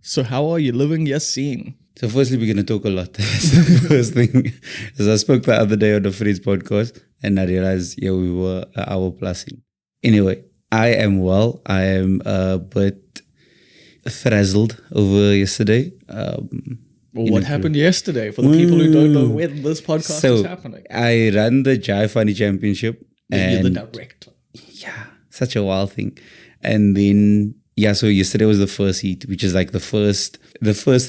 So how are you living, Yaaseen? So firstly, we're going to talk a lot. That's the first thing. As I spoke the other day on the Fred's podcast, and I realized, we were an hour plus in. Anyway, I am well. I am a bit frazzled over yesterday. What happened yesterday for the people who don't know when this podcast is happening? I run the Jive Comedy Championship. You're the director. Yeah, such a wild thing. And then, so yesterday was the first heat, which is like the first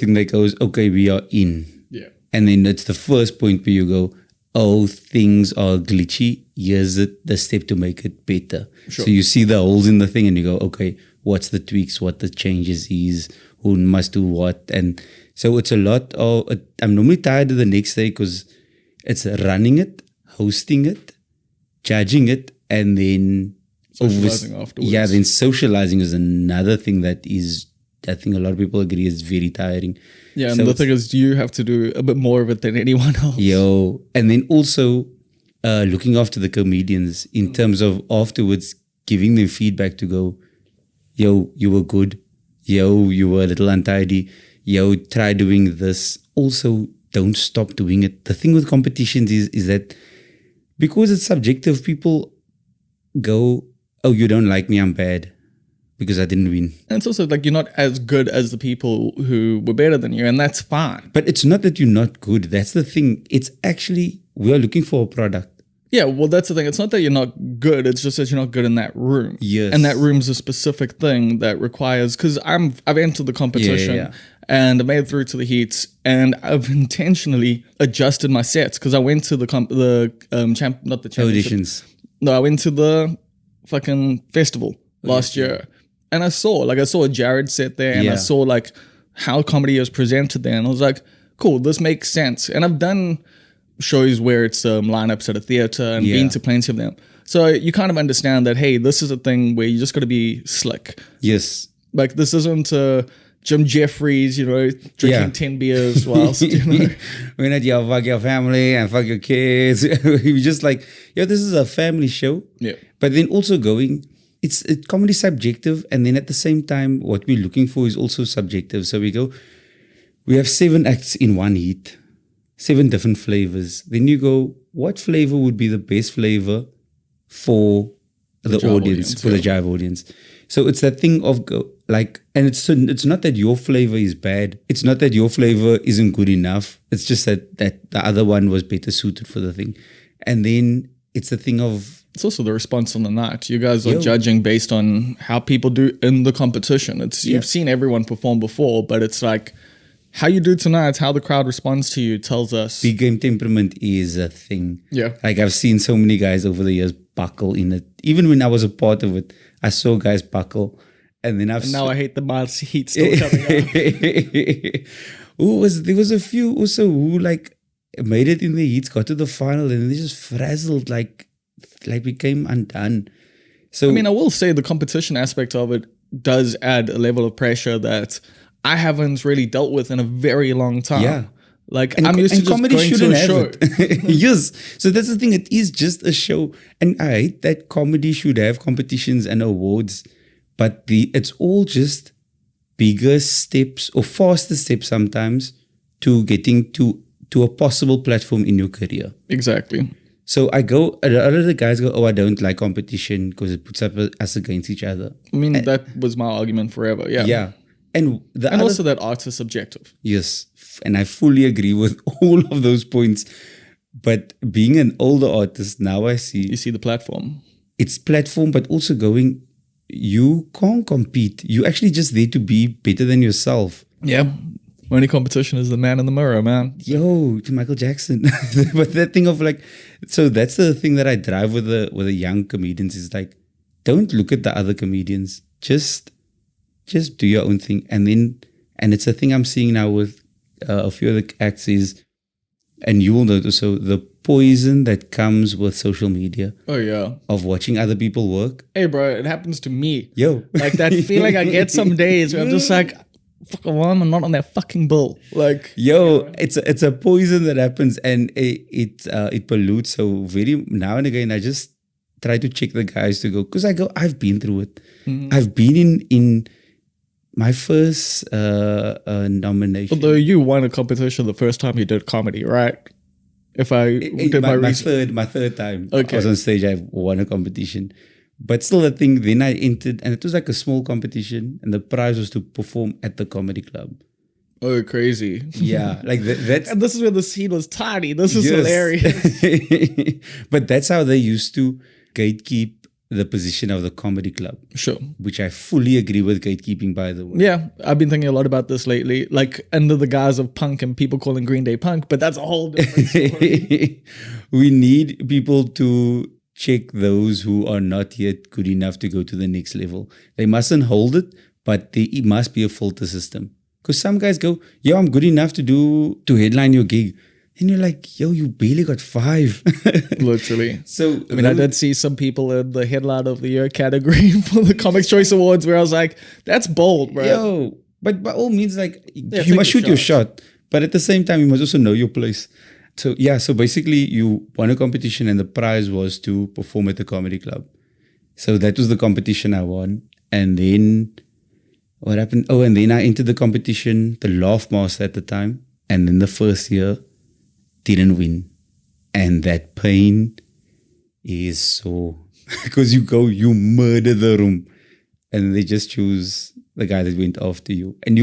thing that goes, okay, we are in. Yeah. And then it's the first point where you go, oh, things are glitchy. Here's the step to make it better. Sure. So you see the holes in the thing and you go, okay, what's the tweaks, what the changes is, who must do what. And so it's a lot of, I'm normally tired of the next day because it's running it, hosting it, judging it, and then socializing afterwards. Yeah, then socializing is another thing that is, I think a lot of people agree, is very tiring. Yeah, and the thing is, you have to do a bit more of it than anyone else. And then also looking after the comedians in terms of afterwards giving them feedback to go, you were good. You were a little untidy. Try doing this. Also, don't stop doing it. The thing with competitions is that because it's subjective, people go, oh, you don't like me, I'm bad because I didn't win. And it's also like you're not as good as the people who were better than you, and that's fine. But it's not that you're not good. That's the thing. It's actually, we are looking for a product. Yeah, well, that's the thing. It's not that you're not good. It's just that you're not good in that room. Yes. And that room's a specific thing that requires, because I've entered the competition and I made it through to the heats, and I've intentionally adjusted my sets because I went to the championship. Auditions. No, I went to the fucking festival last year, and I saw Jared set there, and I saw like how comedy is presented there, and I was like, cool, this makes sense. And I've done shows where it's lineups at a theater and been to plenty of them, so you kind of understand that, hey, this is a thing where you just got to be slick. Yes, like this isn't Jim Jeffries, drinking 10 beers whilst, We're not fuck your family and fuck your kids. We're just like, this is a family show. Yeah. But then also it's comedy subjective, and then at the same time, what we're looking for is also subjective. So we have 7 acts in one heat, 7 different flavors. Then you go, what flavor would be the best flavor for the audience, for the Jive audience? So it's that thing of and it's not that your flavor is bad. It's not that your flavor isn't good enough. It's just that the other one was better suited for the thing. And then it's the thing of, it's also the response on the night. You guys are judging based on how people do in the competition. You've seen everyone perform before, but it's like how you do tonight, how the crowd responds to you tells us. Big game temperament is a thing. Yeah. Like I've seen so many guys over the years buckle in it. Even when I was a part of it, I saw guys buckle. And then now I hate the Mars heat still coming out. There was a few also who like made it in the heats, got to the final, and they just frazzled, like became undone. So I mean, I will say the competition aspect of it does add a level of pressure that I haven't really dealt with in a very long time. Yeah. Like I'm used to just going to a show. Yes. So that's the thing. It is just a show. And I hate that comedy should have competitions and awards, but it's all just bigger steps or faster steps sometimes to getting to a possible platform in your career. Exactly. So a lot of the guys go, oh, I don't like competition because it puts us against each other. I mean, that was my argument forever. Yeah. Yeah. And also that art is subjective. Yes. And I fully agree with all of those points. But being an older artist, now I see. You see the platform. It's platform, but also you can't compete. You're actually just there to be better than yourself. Yeah. Only competition is the man in the mirror, man. To Michael Jackson. But that thing of so that's the thing that I drive with the young comedians is like, don't look at the other comedians. Just do your own thing. And it's a thing I'm seeing now with a few of the acts is, and you will notice, so the poison that comes with social media. Oh, yeah. Of watching other people work. Hey, bro, it happens to me. Like that feeling I get some days where I'm just like, fuck, why am I not on that fucking bill? It's a poison that happens, and it pollutes. So very now and again, I just try to check the guys to go, because I've been through it. I've been in My first nomination. Although you won a competition the first time you did comedy, right? If I did my research. My third time Okay. I was on stage, I won a competition. But still, I think then I entered, and it was like a small competition, and the prize was to perform at the comedy club. Oh, crazy. Yeah, like that's... And this is where the scene was tiny. This is hilarious. But that's how they used to gatekeep the position of the comedy club. Sure. Which I fully agree with gatekeeping, by the way. Yeah, I've been thinking a lot about this lately, like under the guise of punk and people calling Green Day punk, but that's a whole different story. We need people to check those who are not yet good enough to go to the next level. They mustn't hold it, but it must be a filter system. Because some guys go, yo, I'm good enough to headline your gig. And you're like, yo, you barely got 5. Literally. So I mean, I did see some people in the headline of the year category for the Comics Choice Awards where I was like, that's bold, bro. Yo, but by all means, like, you must shoot your shot. But at the same time, you must also know your place. So yeah, so basically you won a competition and the prize was to perform at the comedy club. So that was the competition I won. And then what happened? Oh, and then I entered the competition, the Laugh Master at the time. And then the first year, didn't win. And that pain is so... because you murder the room. And they just choose the guy that went after you. And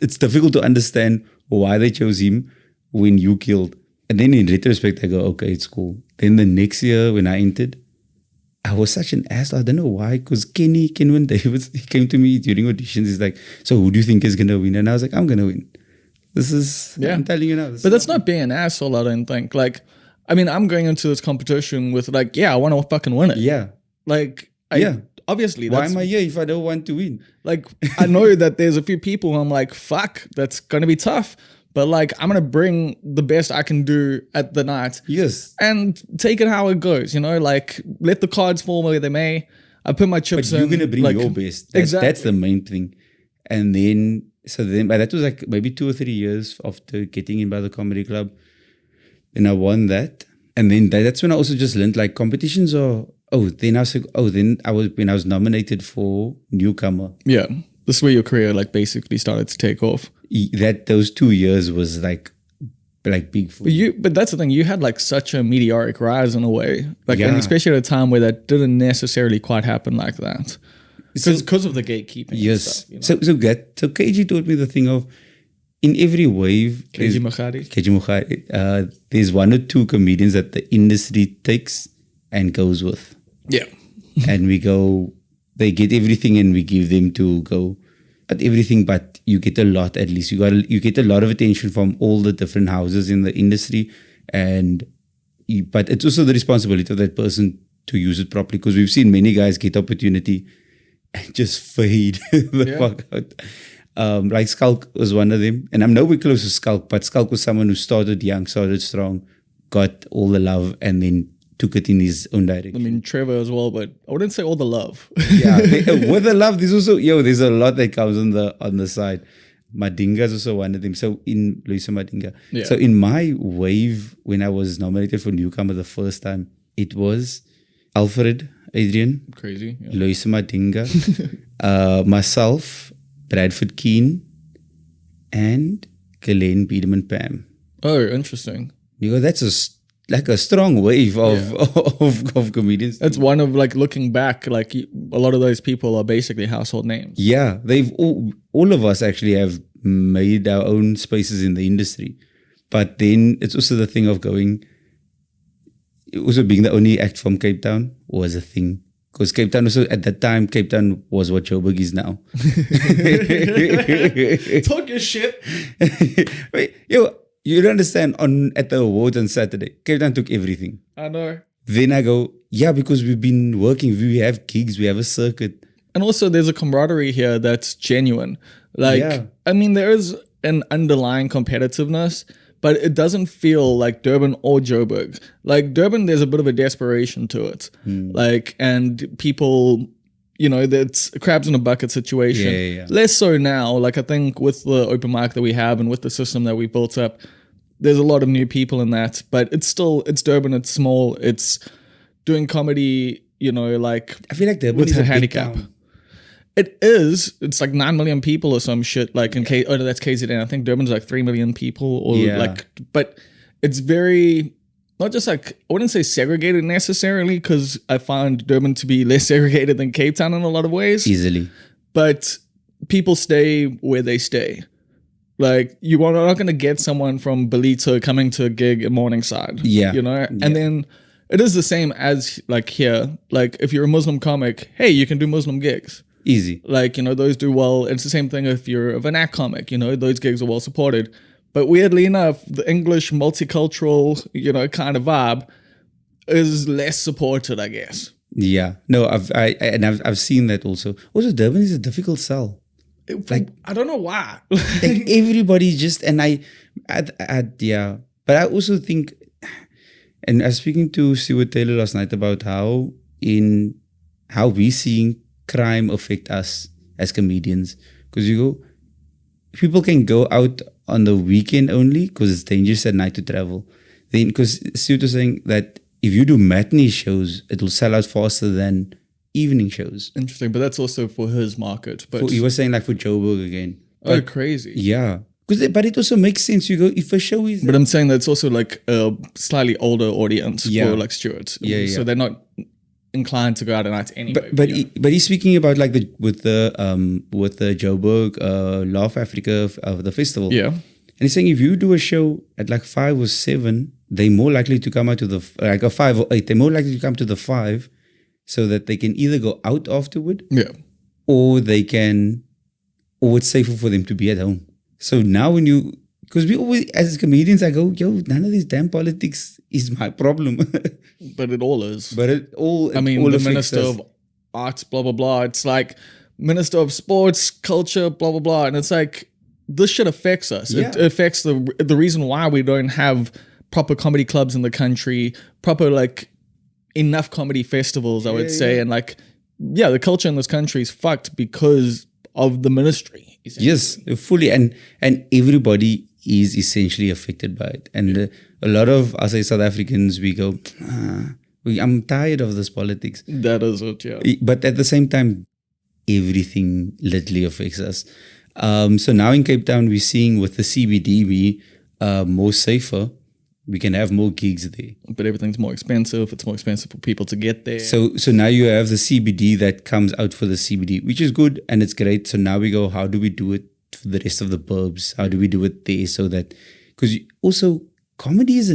it's difficult to understand why they chose him when you killed. And then in retrospect, I go, okay, it's cool. Then the next year when I entered, I was such an asshole. I don't know why. Because Kenwin Davis, he came to me during auditions. He's like, so who do you think is going to win? And I was like, I'm going to win. This is, I'm telling you now. But that's not being an asshole, I don't think. Like, I mean, I'm going into this competition with like, yeah, I want to fucking win it. Yeah. Like, obviously. Why am I here if I don't want to win? Like, I know that there's a few people who I'm like, fuck, that's going to be tough. But like, I'm going to bring the best I can do at the night. Yes. And take it how it goes, you know? Like, let the cards fall where they may. I put my chips in. But you're going to bring like, your best. Exactly. That's the main thing. And then, but that was like maybe 2 or 3 years after getting in by the comedy club. Then I won that. And then that's when I also just learned like competitions are, when I was nominated for newcomer. Yeah. This is where your career like basically started to take off. Those 2 years was like big for you. But that's the thing, you had like such a meteoric rise in a way. Like, and especially at a time where that didn't necessarily quite happen like that. Because of the gatekeeping. Yes. And stuff, you know? So KG taught me the thing of, in every wave, KG Mukhari, there's 1 or 2 comedians that the industry takes and goes with. Yeah. And we go, they get everything and we give them to go. Not everything, but you get a lot at least. You get a lot of attention from all the different houses in the industry. But it's also the responsibility of that person to use it properly, because we've seen many guys get opportunity and just fade the fuck out. Like Skulk was one of them. And I'm nowhere close to Skulk, but Skulk was someone who started young, started strong, got all the love, and then took it in his own direction. I mean, Trevor as well, but I wouldn't say all the love. Yeah, with the love, there's also, there's a lot that comes on the side. Madinga is also one of them. So in Luisa Madinga. Yeah. So in my wave, when I was nominated for newcomer the first time, it was Alfred, Adrian. Crazy. Yeah. Luisa Madinga, myself, Bradford Keane, and Glenn Biederman Pam. Oh, interesting. That's a strong wave of comedians. It's one of like looking back, like a lot of those people are basically household names. Yeah, they've all of us actually have made our own spaces in the industry. But then it's also the thing of being the only act from Cape Town was a thing. Because Cape Town also, at that time, Cape Town was what Joburg is now. Talk your shit. Wait, you don't understand, at the awards on Saturday, Cape Town took everything. I know. Then I go, because we've been working, we have gigs, we have a circuit. And also there's a camaraderie here that's genuine. Like, I mean, there is an underlying competitiveness, but it doesn't feel like Durban or Joburg. Like Durban, there's a bit of a desperation to it. Like, and people, that's a crabs in a bucket situation. Yeah. Less so now. Like I think with the open mic that we have and with the system that we built up, there's a lot of new people in that, but it's Durban, it's small, it's doing comedy, like I feel like Durban with is a a handicap. big town. It is. It's like 9 million people or some shit. Like in K. Oh, no, that's KZN. I think Durban's like 3 million people, or like. But it's very not just like I wouldn't say segregated necessarily, because I find Durban to be less segregated than Cape Town in a lot of ways. Easily. But people stay where they stay. Like you are not going to get someone from Belito coming to a gig in Morningside. Yeah. You know, and then. It is the same as like here. Like if you're a Muslim comic, hey, you can do Muslim gigs. Easy. Like, you know, those do well. It's the same thing if you're a Vernac comic, you know, those gigs are well supported. But weirdly enough, the English multicultural, you know, kind of vibe is less supported, I guess. Yeah. No, I've seen that also. Also, Durban is a difficult sell. Like I don't know why. Like everybody just, and yeah. But I also think, and I was speaking to Stuart Taylor last night about how we seeing crime affect us as comedians. Because people can go out on the weekend only because it's dangerous at night to travel. Then, because Stuart was saying that if you do matinee shows, it will sell out faster than evening shows. Interesting, but that's also for his market. But he was saying like for Joburg again. Oh, crazy. Yeah. But it also makes sense. You go, if a show is... But I'm saying that's also like a slightly older audience for like Stuart. Yeah. So they're not inclined to go out at night anyway. But he's speaking about like with the Joburg Laugh Africa the festival. Yeah. And he's saying if you do a show at like 5 or 7, they're more likely to come out to the like a 5 or 8. They're more likely to come to the 5 so that they can either go out afterward. Yeah. Or it's safer for them to be at home. So now because we always, as comedians, I go, none of this damn politics is my problem. But it all is. But I mean, the Minister of Arts, blah, blah, blah. It's like Minister of Sports, Culture, blah, blah, blah. And it's like, this shit affects us. Yeah. It affects the reason why we don't have proper comedy clubs in the country, proper like enough comedy festivals, I would say. And like, the culture in this country is fucked because of the ministry. Yes, fully. And everybody is essentially affected by it. And a lot of us as South Africans, we go, I'm tired of this politics. That is it, yeah. But at the same time, everything literally affects us. So now in Cape Town, we're seeing with the CBD be more safer. We can have more gigs there. But everything's more expensive. It's more expensive for people to get there. So now you have the CBD that comes out for the CBD, which is good and it's great. So now we go, how do we do it for the rest of the burbs? How do we do it there so that... Because also, comedy is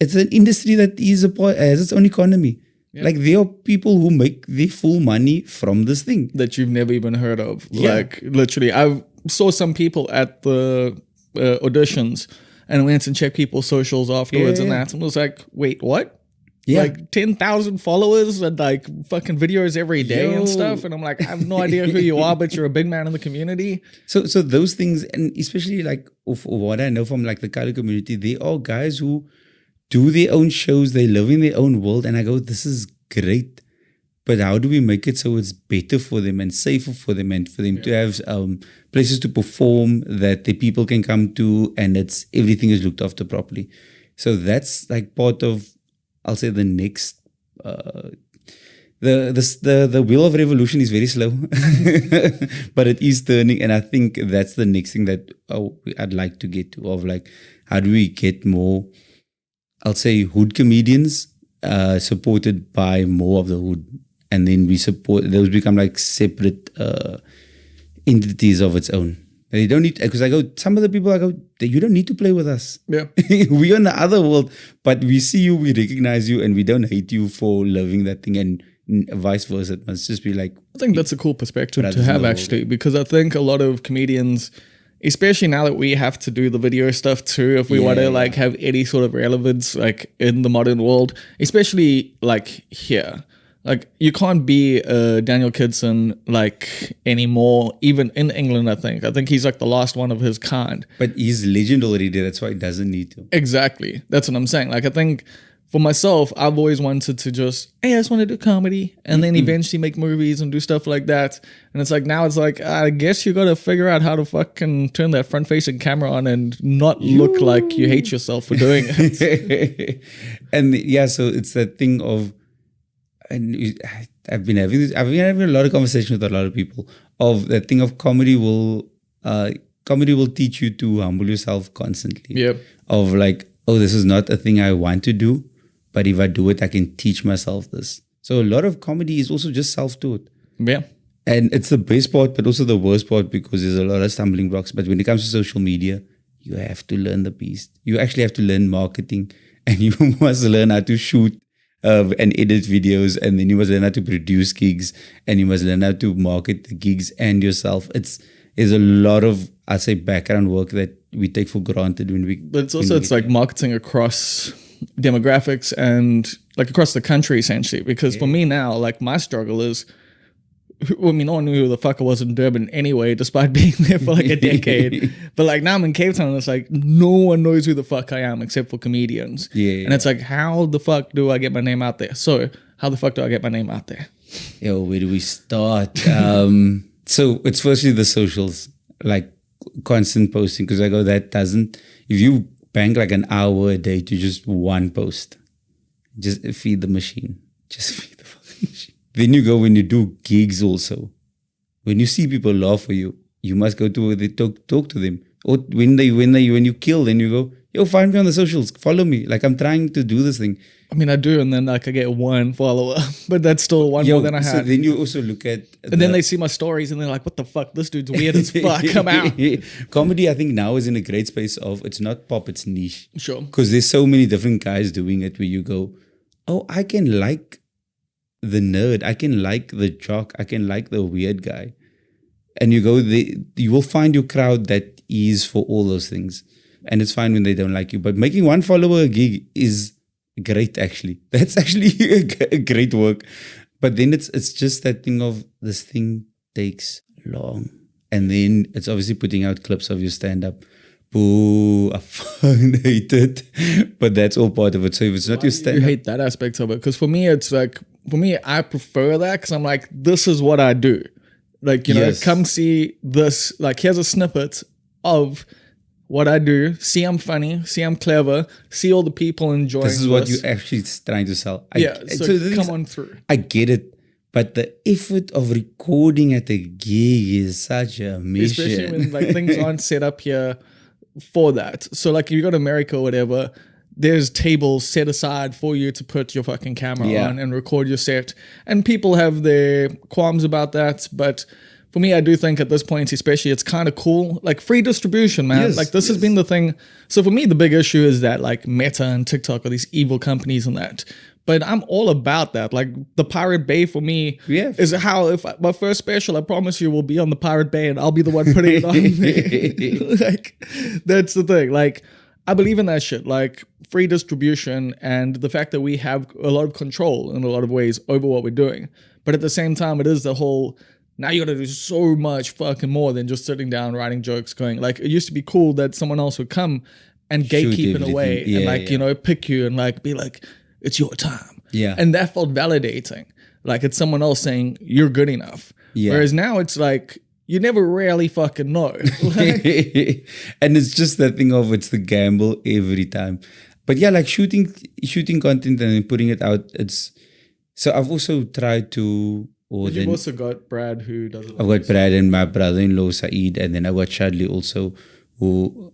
it's an industry that has its own economy. Yep. Like there are people who make their full money from this thing. That you've never even heard of. Yeah. Like literally, I saw some people at the auditions and went and checked people's socials afterwards and that, and was like, wait, what? Yeah. Like 10,000 followers and like fucking videos every day and stuff. And I'm like, I have no idea who you are, but you're a big man in the community. So those things, and especially like of what I know from like the Kali community, they are guys who do their own shows, they live in their own world. And I go, this is great. But how do we make it so it's better for them and safer for them and for them to have places to perform that the people can come to and everything is looked after properly. So that's like part of, I'll say, the next the wheel of revolution is very slow, but it is turning, and I think that's the next thing that I'd like to get to, of like, how do we get more, I'll say, hood comedians supported by more of the hood, and then we support those become like separate entities of its own. They don't need, because I go, some of the people I go, you don't need to play with us. Yeah. We're in the other world, but we see you, we recognize you, and we don't hate you for loving that thing, and vice versa. It must just be like, I think that's a cool perspective to have, actually, because I think a lot of comedians, especially now that we have to do the video stuff too, if we want to like have any sort of relevance like in the modern world, especially like here. Like, you can't be Daniel Kidson, like, anymore, even in England, I think. I think he's, like, the last one of his kind. But he's legend already, that's why he doesn't need to. Exactly. That's what I'm saying. Like, I think, for myself, I've always wanted to just, hey, I just want to do comedy, and then eventually make movies and do stuff like that. And it's like, now it's like, I guess you got to figure out how to fucking turn that front-facing camera on and not look like you hate yourself for doing it. And, yeah, so it's that thing of... And I've been having a lot of conversation with a lot of people of that thing of comedy will teach you to humble yourself constantly. Yep. Of like, oh, this is not a thing I want to do, but if I do it, I can teach myself this. So a lot of comedy is also just self-taught. Yeah. And it's the best part, but also the worst part because there's a lot of stumbling blocks. But when it comes to social media, you have to learn the beast. You actually have to learn marketing, and you must learn how to shoot and edit videos, and then you must learn how to produce gigs, and you must learn how to market the gigs and yourself. There's a lot of, I'd say, background work that we take for granted when we. But it's also like marketing across demographics and like across the country essentially. Because for me now, like my struggle is, I mean, no one knew who the fuck I was in Durban anyway, despite being there for like a decade. But like now I'm in Cape Town, and it's like no one knows who the fuck I am except for comedians. Yeah. And it's like, how the fuck do I get my name out there? So how the fuck do I get my name out there? Yo, where do we start? So it's firstly the socials, like constant posting, because I go, that doesn't, if you bank like an hour a day to just one post, just feed the machine. Just feed the fucking machine. Then you go, when you do gigs also, when you see people laugh for you, you must go to they talk to them. Or when you kill, then you go, yo, find me on the socials, follow me. Like I'm trying to do this thing. I mean, I do, and then like I get one follower, but that's still one more than I had. So then you also look at, and then they see my stories, and they're like, "What the fuck? This dude's weird as fuck. Come out." Comedy, I think now is in a great space of it's not pop, it's niche. Sure. Because there's so many different guys doing it where you go, oh, I can like the nerd, I can like the jock, I can like the weird guy, and you go, you will find your crowd that is for all those things, and it's fine when they don't like you. But making one follower a gig is great, actually. That's actually a great work. But then it's just that thing of this thing takes long. And then it's obviously putting out clips of your stand-up. Boo, I fucking hate it. But that's all part of it. So if it's not your stand-up. You hate that aspect of it. Because for me, it's like, I prefer that because I'm like, this is what I do. Like, you know, come see this. Like, here's a snippet of what I do, see I'm funny, see I'm clever, see all the people enjoying this. This is what you're actually trying to sell. So come on through. I get it. But the effort of recording at a gig is such a mission. Especially when like things aren't set up here for that. So like if you go to America or whatever, there's tables set aside for you to put your fucking camera on and record your set. And people have their qualms about that, but for me, I do think at this point, especially, it's kind of cool. Like free distribution, man. Yes, like this has been the thing. So for me, the big issue is that like Meta and TikTok are these evil companies and that. But I'm all about that. Like the Pirate Bay for me is how if my first special, I promise you, will be on the Pirate Bay and I'll be the one putting it on there. Like that's the thing. Like I believe in that shit. Like free distribution and the fact that we have a lot of control in a lot of ways over what we're doing. But at the same time, it is the whole. Now you gotta do so much fucking more than just sitting down, writing jokes, going like it used to be cool that someone else would come and gatekeep in a way and like, you know, pick you and like be like, it's your time. Yeah. And that felt validating. Like it's someone else saying you're good enough. Yeah. Whereas now it's like you never really fucking know. Like, and it's just that thing of it's the gamble every time. But yeah, like shooting content and then putting it out, so I've also tried to. You've also got Brad who does it. I've got Brad and my brother-in-law Saeed, and then I've got Shadley also, who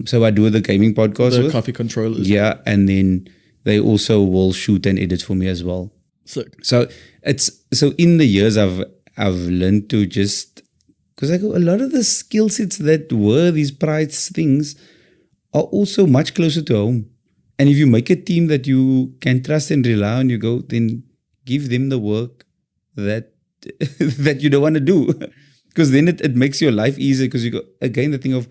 so I do the gaming podcast with. Coffee controllers. Yeah, and then they also will shoot and edit for me as well. Sick. So in the years I've learned to just because I go a lot of the skill sets that were these prize things are also much closer to home. And if you make a team that you can trust and rely on, you go then give them the work that you don't want to do, because then it makes your life easier, because you go again the thing of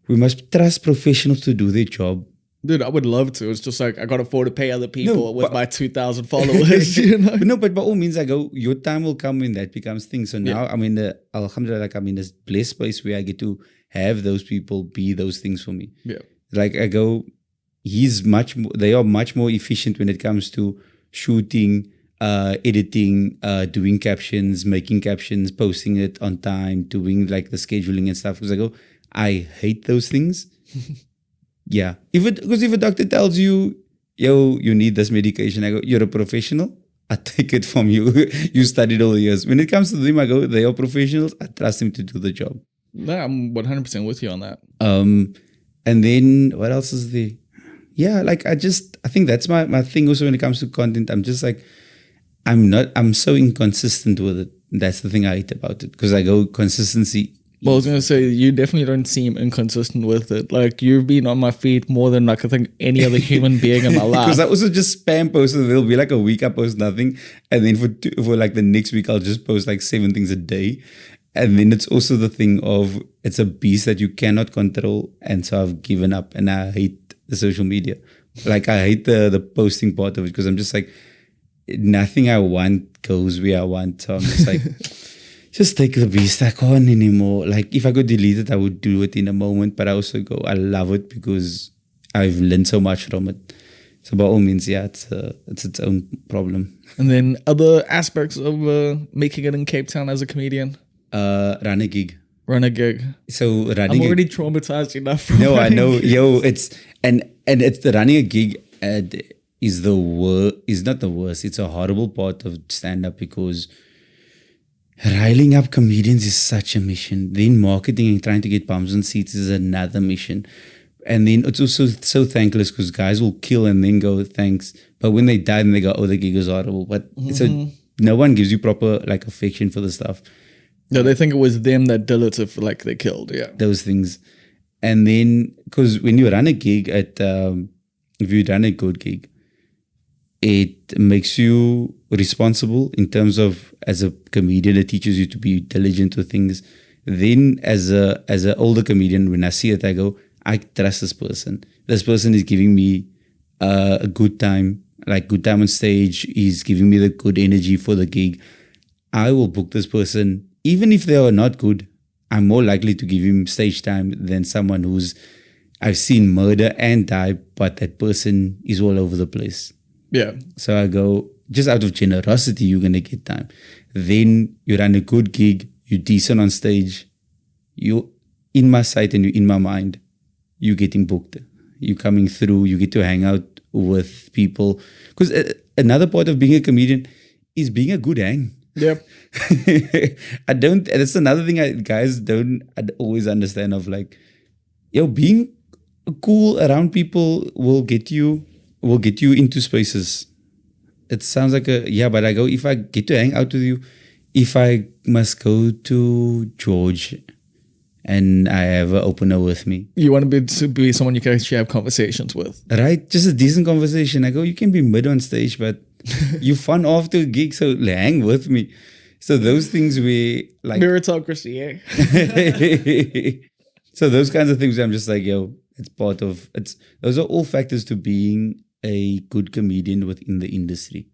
we must trust professionals to do their job. Dude, I would love to. It's just like I got to afford to pay other people with my 2,000 followers. You know? No, but by all means, I go. Your time will come when that becomes thing. So now I'm in the alhamdulillah, like I'm in this blessed space where I get to have those people be those things for me. Yeah, like I go. They are much more efficient when it comes to shooting. Editing, doing captions, making captions, posting it on time, doing like the scheduling and stuff. Because I hate those things. Yeah. Because if a doctor tells you, yo, you need this medication, I go, you're a professional. I take it from you. You studied all the years. When it comes to them, I go, they are professionals. I trust them to do the job. No, I'm 100% with you on that. And then what else is there? Yeah, like I think that's my thing also when it comes to content. I'm just like, I'm so inconsistent with it. That's the thing I hate about it, because I go consistency. Well, I was going to say, you definitely don't seem inconsistent with it. Like, you've been on my feed more than, like, I think any other human being in my life. Because I also just spam post. There'll be like a week I post nothing. And then for like the next week, I'll just post like 7 things a day. And then it's also the thing of, it's a beast that you cannot control. And so I've given up, and I hate the social media. Like, I hate the posting part of it, because I'm just like, nothing I want goes where I want. So I'm just like... Just take the beast. I can't anymore. Like, if I could delete it, I would do it in a moment. But I also go, I love it because I've learned so much from it. So by all means, yeah, it's its own problem. And then other aspects of making it in Cape Town as a comedian? Run a gig. Run a gig. So running. I'm already traumatized enough from No, I know. gigs. Yo, it's the running a gig is the worst. Is not the worst. It's a horrible part of stand up, because riling up comedians is such a mission. Then marketing and trying to get bums on seats is another mission. And then it's also so thankless, because guys will kill and then go, thanks. But when they die, then they go, oh, the gig is horrible. But so no one gives you proper like affection for the stuff. No, they think it was them that did it if like they killed, yeah. Those things. And then, because when you run a gig if you run a good gig, it makes you responsible in terms of, as a comedian, it teaches you to be diligent with things. Then as an older comedian, when I see it, I go, I trust this person. This person is giving me a good time, like good time on stage. He's giving me the good energy for the gig. I will book this person. Even if they are not good, I'm more likely to give him stage time than someone I've seen murder and die, but that person is all over the place. Yeah. So I go, just out of generosity, you're going to get time. Then you run a good gig, you're decent on stage, you're in my sight and you're in my mind, you're getting booked. You're coming through, you get to hang out with people. Because another part of being a comedian is being a good hang. Yep. That's another thing guys don't always understand of, like, being cool around people will get you into spaces. It sounds like but I go, if I get to hang out with you, if I must go to George and I have an opener with me. You want to be someone you can actually have conversations with. Right? Just a decent conversation. I go, you can be mid on stage, but you fun after a gig, so hang with me. So those things where, like... Meritocracy, eh? So those kinds of things, I'm just like, it's part of... Those are all factors to being a good comedian within the industry.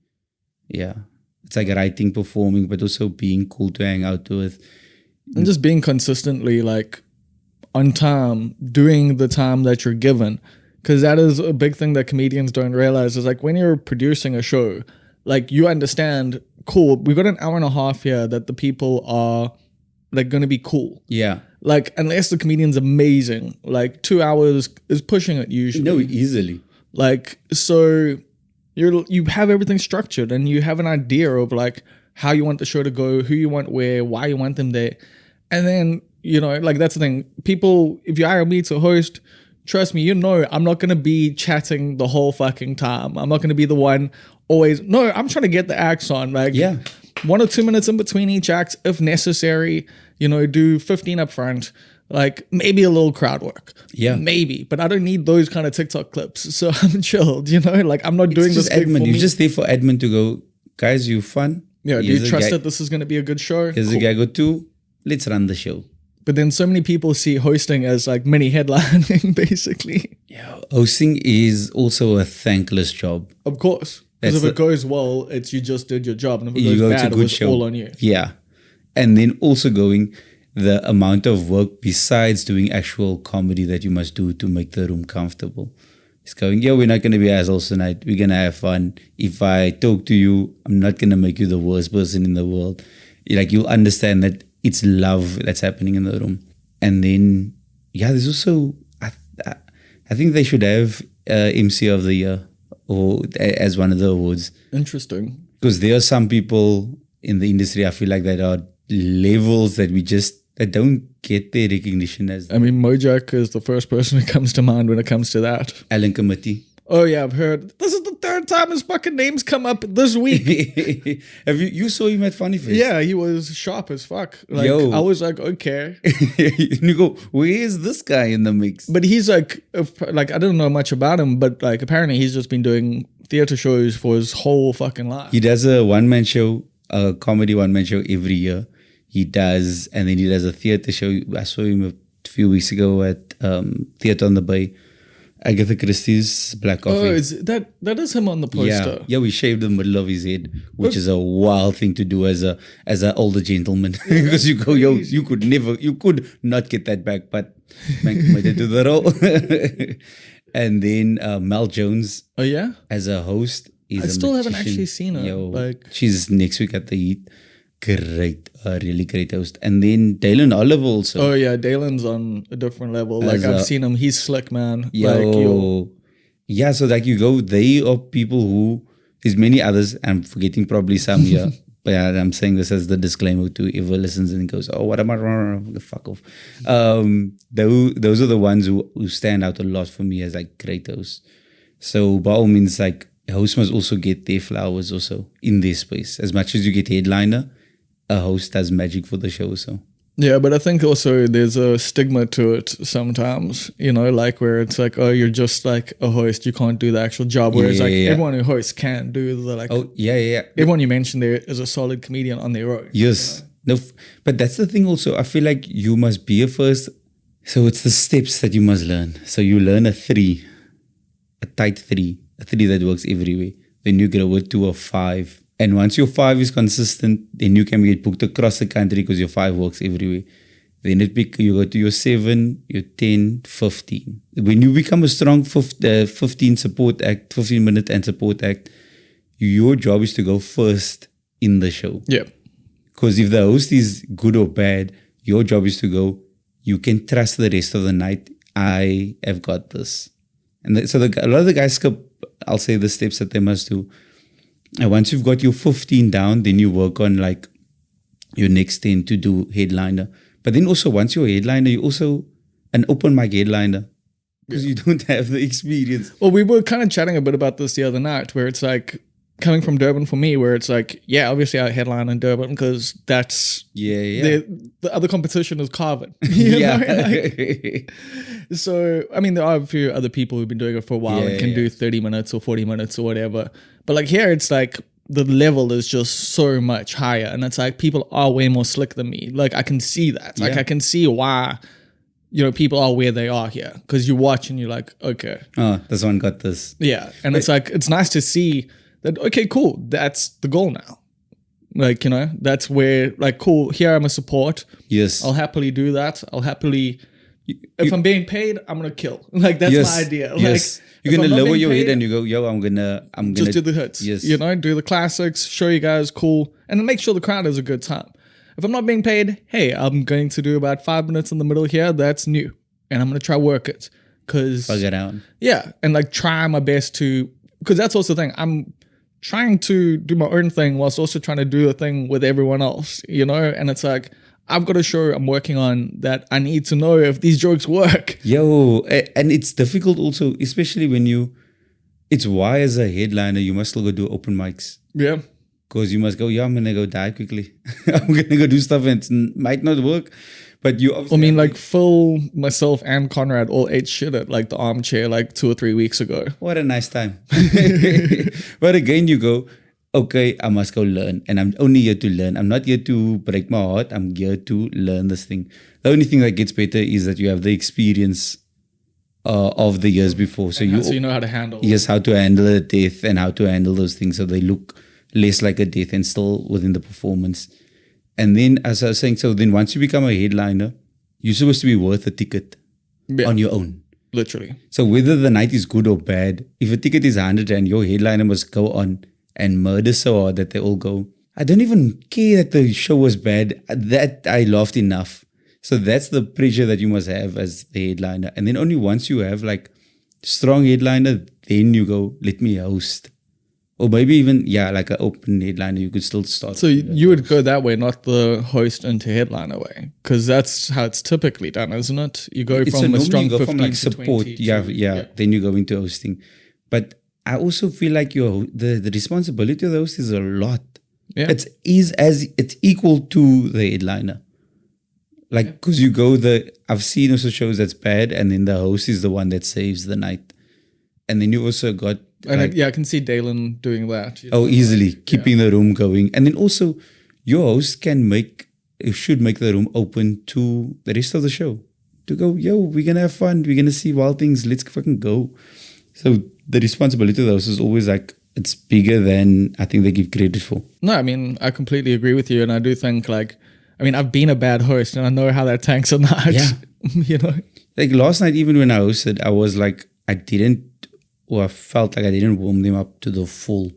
Yeah. It's like writing, performing, but also being cool to hang out with. And just being consistently, like, on time, doing the time that you're given. Because that is a big thing that comedians don't realize, is like, when you're producing a show, like, you understand, cool, we've got an hour and a half here that the people are, like, going to be cool. Yeah. Like, unless the comedian's amazing, like, 2 hours is pushing it usually. No, easily. Like, so you have everything structured and you have an idea of, like, how you want the show to go, who you want where, why you want them there. And then, like, that's the thing. People, if you hire me to host, trust me, I'm not going to be chatting the whole fucking time. I'm not going to be the one always. No, I'm trying to get the acts on. Like, 1 or 2 minutes in between each act, if necessary. Do 15 up front. Like, maybe a little crowd work. Yeah. Maybe. But I don't need those kind of TikTok clips. So I'm chilled, Like, I'm not doing this admin. You're just there for admin to go, guys, you fun? Yeah, do you trust that this is going to be a good show? Here's a guy go to, let's run the show. But then so many people see hosting as like mini headlining, basically. Yeah, hosting is also a thankless job. Of course. Because if it goes well, it's you just did your job. And if it goes bad, it was all on you. Yeah. And then also the amount of work besides doing actual comedy that you must do to make the room comfortable. It's going, we're not going to be assholes tonight. We're going to have fun. If I talk to you, I'm not going to make you the worst person in the world. Like, you'll understand that it's love that's happening in the room. And then, there's also, I think they should have MC of the Year or as one of the awards. Interesting. Because there are some people in the industry, I feel like, that are levels that that don't get their recognition as. I mean, Mojak is the first person who comes to mind when it comes to that. Alan Committee. Oh yeah, I've heard. This is the third time his fucking name's come up this week. Have you saw him at Funny Face? Yeah, he was sharp as fuck. Like, I was like, okay. You go, where is this guy in the mix? But he's like I don't know much about him, but like apparently he's just been doing theater shows for his whole fucking life. He does a one-man show, a comedy one-man show every year. He does, and then he does a theater show. I saw him a few weeks ago at Theatre on the Bay. Agatha Christie's Black Coffee. Oh, that is him on the poster. Yeah, we shaved the middle of his head, which is a wild thing to do as an older gentleman. Because you go, you could not get that back, but man committed to the role. And then Mel Jones. Oh yeah, as a host. I still haven't actually seen her. She's next week at the Heat. Great, really great host. And then Dalen Oliver also. Oh yeah, Dalen's on a different level. Like I've seen him, he's slick, man. Yeah, so like you go, they are people who, there's many others, I'm forgetting probably some here, but yeah, I'm saying this as the disclaimer to whoever listens and goes, oh, what am I wrong? Fuck off. Those are the ones who stand out a lot for me as like great hosts. So by all means, like a host must also get their flowers also in their space. As much as you get headliner, a host does magic for the show. So yeah, but I think also there's a stigma to it sometimes, you know, like where it's like, oh, you're just like a host, you can't do the actual job. Whereas everyone who hosts can do the like. Oh yeah. Everyone you mentioned there is a solid comedian on their own. Yes, you know? No, but that's the thing. Also, I feel like you must be a first. So it's the steps that you must learn. So you learn a tight three that works everywhere. Then you grow it to a 5. And once your 5 is consistent, then you can get booked across the country because your 5 works everywhere. Then you go to your 7, your 10, 15. When you become a strong 15 support act, 15-minute and support act, your job is to go first in the show. Yeah. Because if the host is good or bad, your job is to go, you can trust the rest of the night. I have got this. And a lot of the guys skip, I'll say, the steps that they must do. And once you've got your 15 down, then you work on like your next 10 to do headliner. But then also once you're a headliner, you're also an open mic headliner because you don't have the experience. Well, we were kind of chatting a bit about this the other night where it's like coming from Durban for me, where it's like, yeah, obviously I headline in Durban because that's the other competition is Carvin. So, I mean, there are a few other people who've been doing it for a while and can do 30 minutes or 40 minutes or whatever. But like here, it's like the level is just so much higher. And it's like people are way more slick than me. Like I can see that. Like I can see why, you know, people are where they are here. Because you watch and you're like, okay. Oh, this one got this. Yeah. And it's like, it's nice to see that, okay, cool. That's the goal now. Like, you know, that's where, like, cool, here I'm a support. Yes. I'll happily do that. I'll happily, if I'm being paid, I'm going to kill. Like, that's my idea. Yes. Like, you're going to lower your head and you go, yo, I'm going to just do the hits. Yes. You know, do the classics, show you guys, cool. And then make sure the crowd has a good time. If I'm not being paid, hey, I'm going to do about 5 minutes in the middle here. That's new. And I'm going to try work it. Because, bug it out. Yeah. And like try my best to, because that's also the thing. I'm trying to do my own thing whilst also trying to do a thing with everyone else, you know? And it's like, I've got a show I'm working on that I need to know if these jokes work. Yo, and it's difficult also, especially when it's why as a headliner, you must still go do open mics. Yeah. Because you must go, I'm going to go die quickly. I'm going to go do stuff and it might not work. But you obviously... I mean, like Phil, myself, and Conrad all ate shit at like the Armchair like 2 or 3 weeks ago. What a nice time. But again, you go, okay, I must go learn. And I'm only here to learn. I'm not here to break my heart. I'm here to learn this thing. The only thing that gets better is that you have the experience of the years before. So you know how to handle Yes, how to handle a death and how to handle those things so they look less like a death and still within the performance. And then, as I was saying, so then once you become a headliner, you're supposed to be worth a ticket on your own. Literally. So whether the night is good or bad, if a ticket is 100 and your headliner must go on and murder so hard that they all go, I don't even care that the show was bad, that I laughed enough. So that's the pressure that you must have as the headliner. And then only once you have like strong headliner, then you go, let me host Or maybe even, like an open headliner, you could still start. So you would go that way, not the host into headliner way, because that's how it's typically done, isn't it? You go from a strong 15 from to support, 20 then you go into hosting. But I also feel like the responsibility of the host is a lot. Yeah. It's equal to the headliner. Like, because I've seen also shows that's bad, and then the host is the one that saves the night. And then you also got... And I can see Dalen doing that. Easily. Keeping the room going. And then also, your host should make the room open to the rest of the show. To go, we're going to have fun. We're going to see wild things. Let's fucking go. So the responsibility of the host is always like, it's bigger than I think they give credit for. No, I mean, I completely agree with you. And I do think I've been a bad host and I know how that tanks a night. Yeah. Like last night, even when I hosted, I was like, I felt like I didn't warm them up to the full.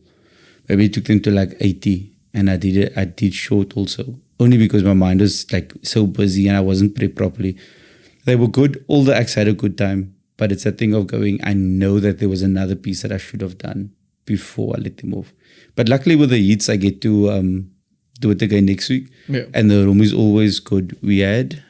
Maybe it took them to like 80, and I did short also. Only because my mind was like so busy and I wasn't prepped properly. They were good. All the acts had a good time, but it's a thing of going, I know that there was another piece that I should have done before I let them off. But luckily with the heats, I get to do it again next week. Yeah. And the room is always good. We had,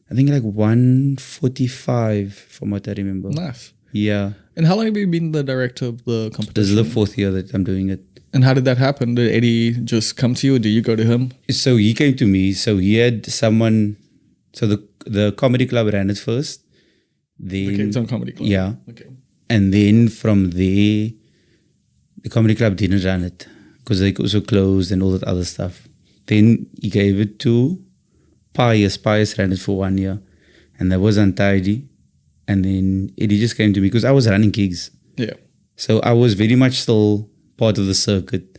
I think like 145 from what I remember. Nice. Yeah. And how long have you been the director of the competition? This is the 4th year that I'm doing it. And how did that happen? Did Eddie just come to you or did you go to him? So he came to me. So he had someone, so the comedy club ran it first. Then, the Cape Town Comedy Club. Yeah. Okay. And then from there, the comedy club didn't run it because they also closed and all that other stuff. Then he gave it to Pius. Pius ran it for 1 year. And that was untidy. And then Eddie just came to me because I was running gigs. Yeah. So I was very much still part of the circuit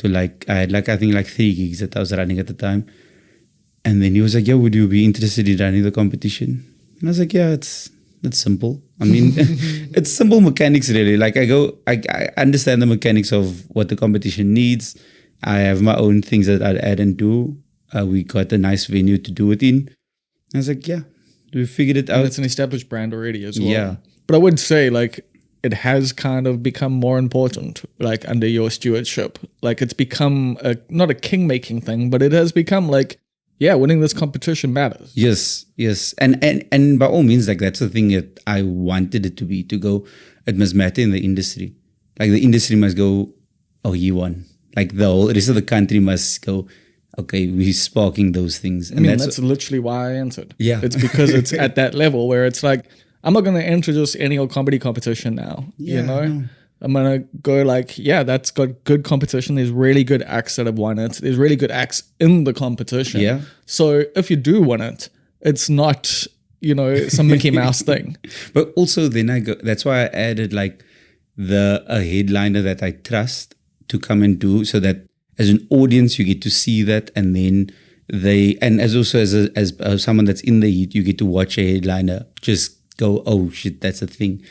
I had I think 3 gigs that I was running at the time. And then he was like, would you be interested in running the competition? And I was like, it's simple. I mean, it's simple mechanics really. Like I understand the mechanics of what the competition needs. I have my own things that I'd add and do. We got a nice venue to do it in. I was like, we figured it out. And it's an established brand already as well. Yeah. But I would say it has kind of become more important under your stewardship. It's become not a king-making thing, but it has become winning this competition matters. Yes. And by all means, that's the thing that I wanted it to be, to go, it must matter in the industry. The industry must go, he won. The whole rest of the country must go, okay, we're sparking those things. And that's literally why I answered. Yeah. It's because it's at that level where it's I'm not going to enter just any old comedy competition now. Yeah, no. I'm going to go that's got good competition. There's really good acts that have won it. There's really good acts in the competition. Yeah. So if you do win it, it's not, some Mickey Mouse thing. But also then that's why I added a headliner that I trust to come and do, so that as an audience, you get to see that, and then as someone that's in the heat, you get to watch a headliner just go, oh shit, that's a thing.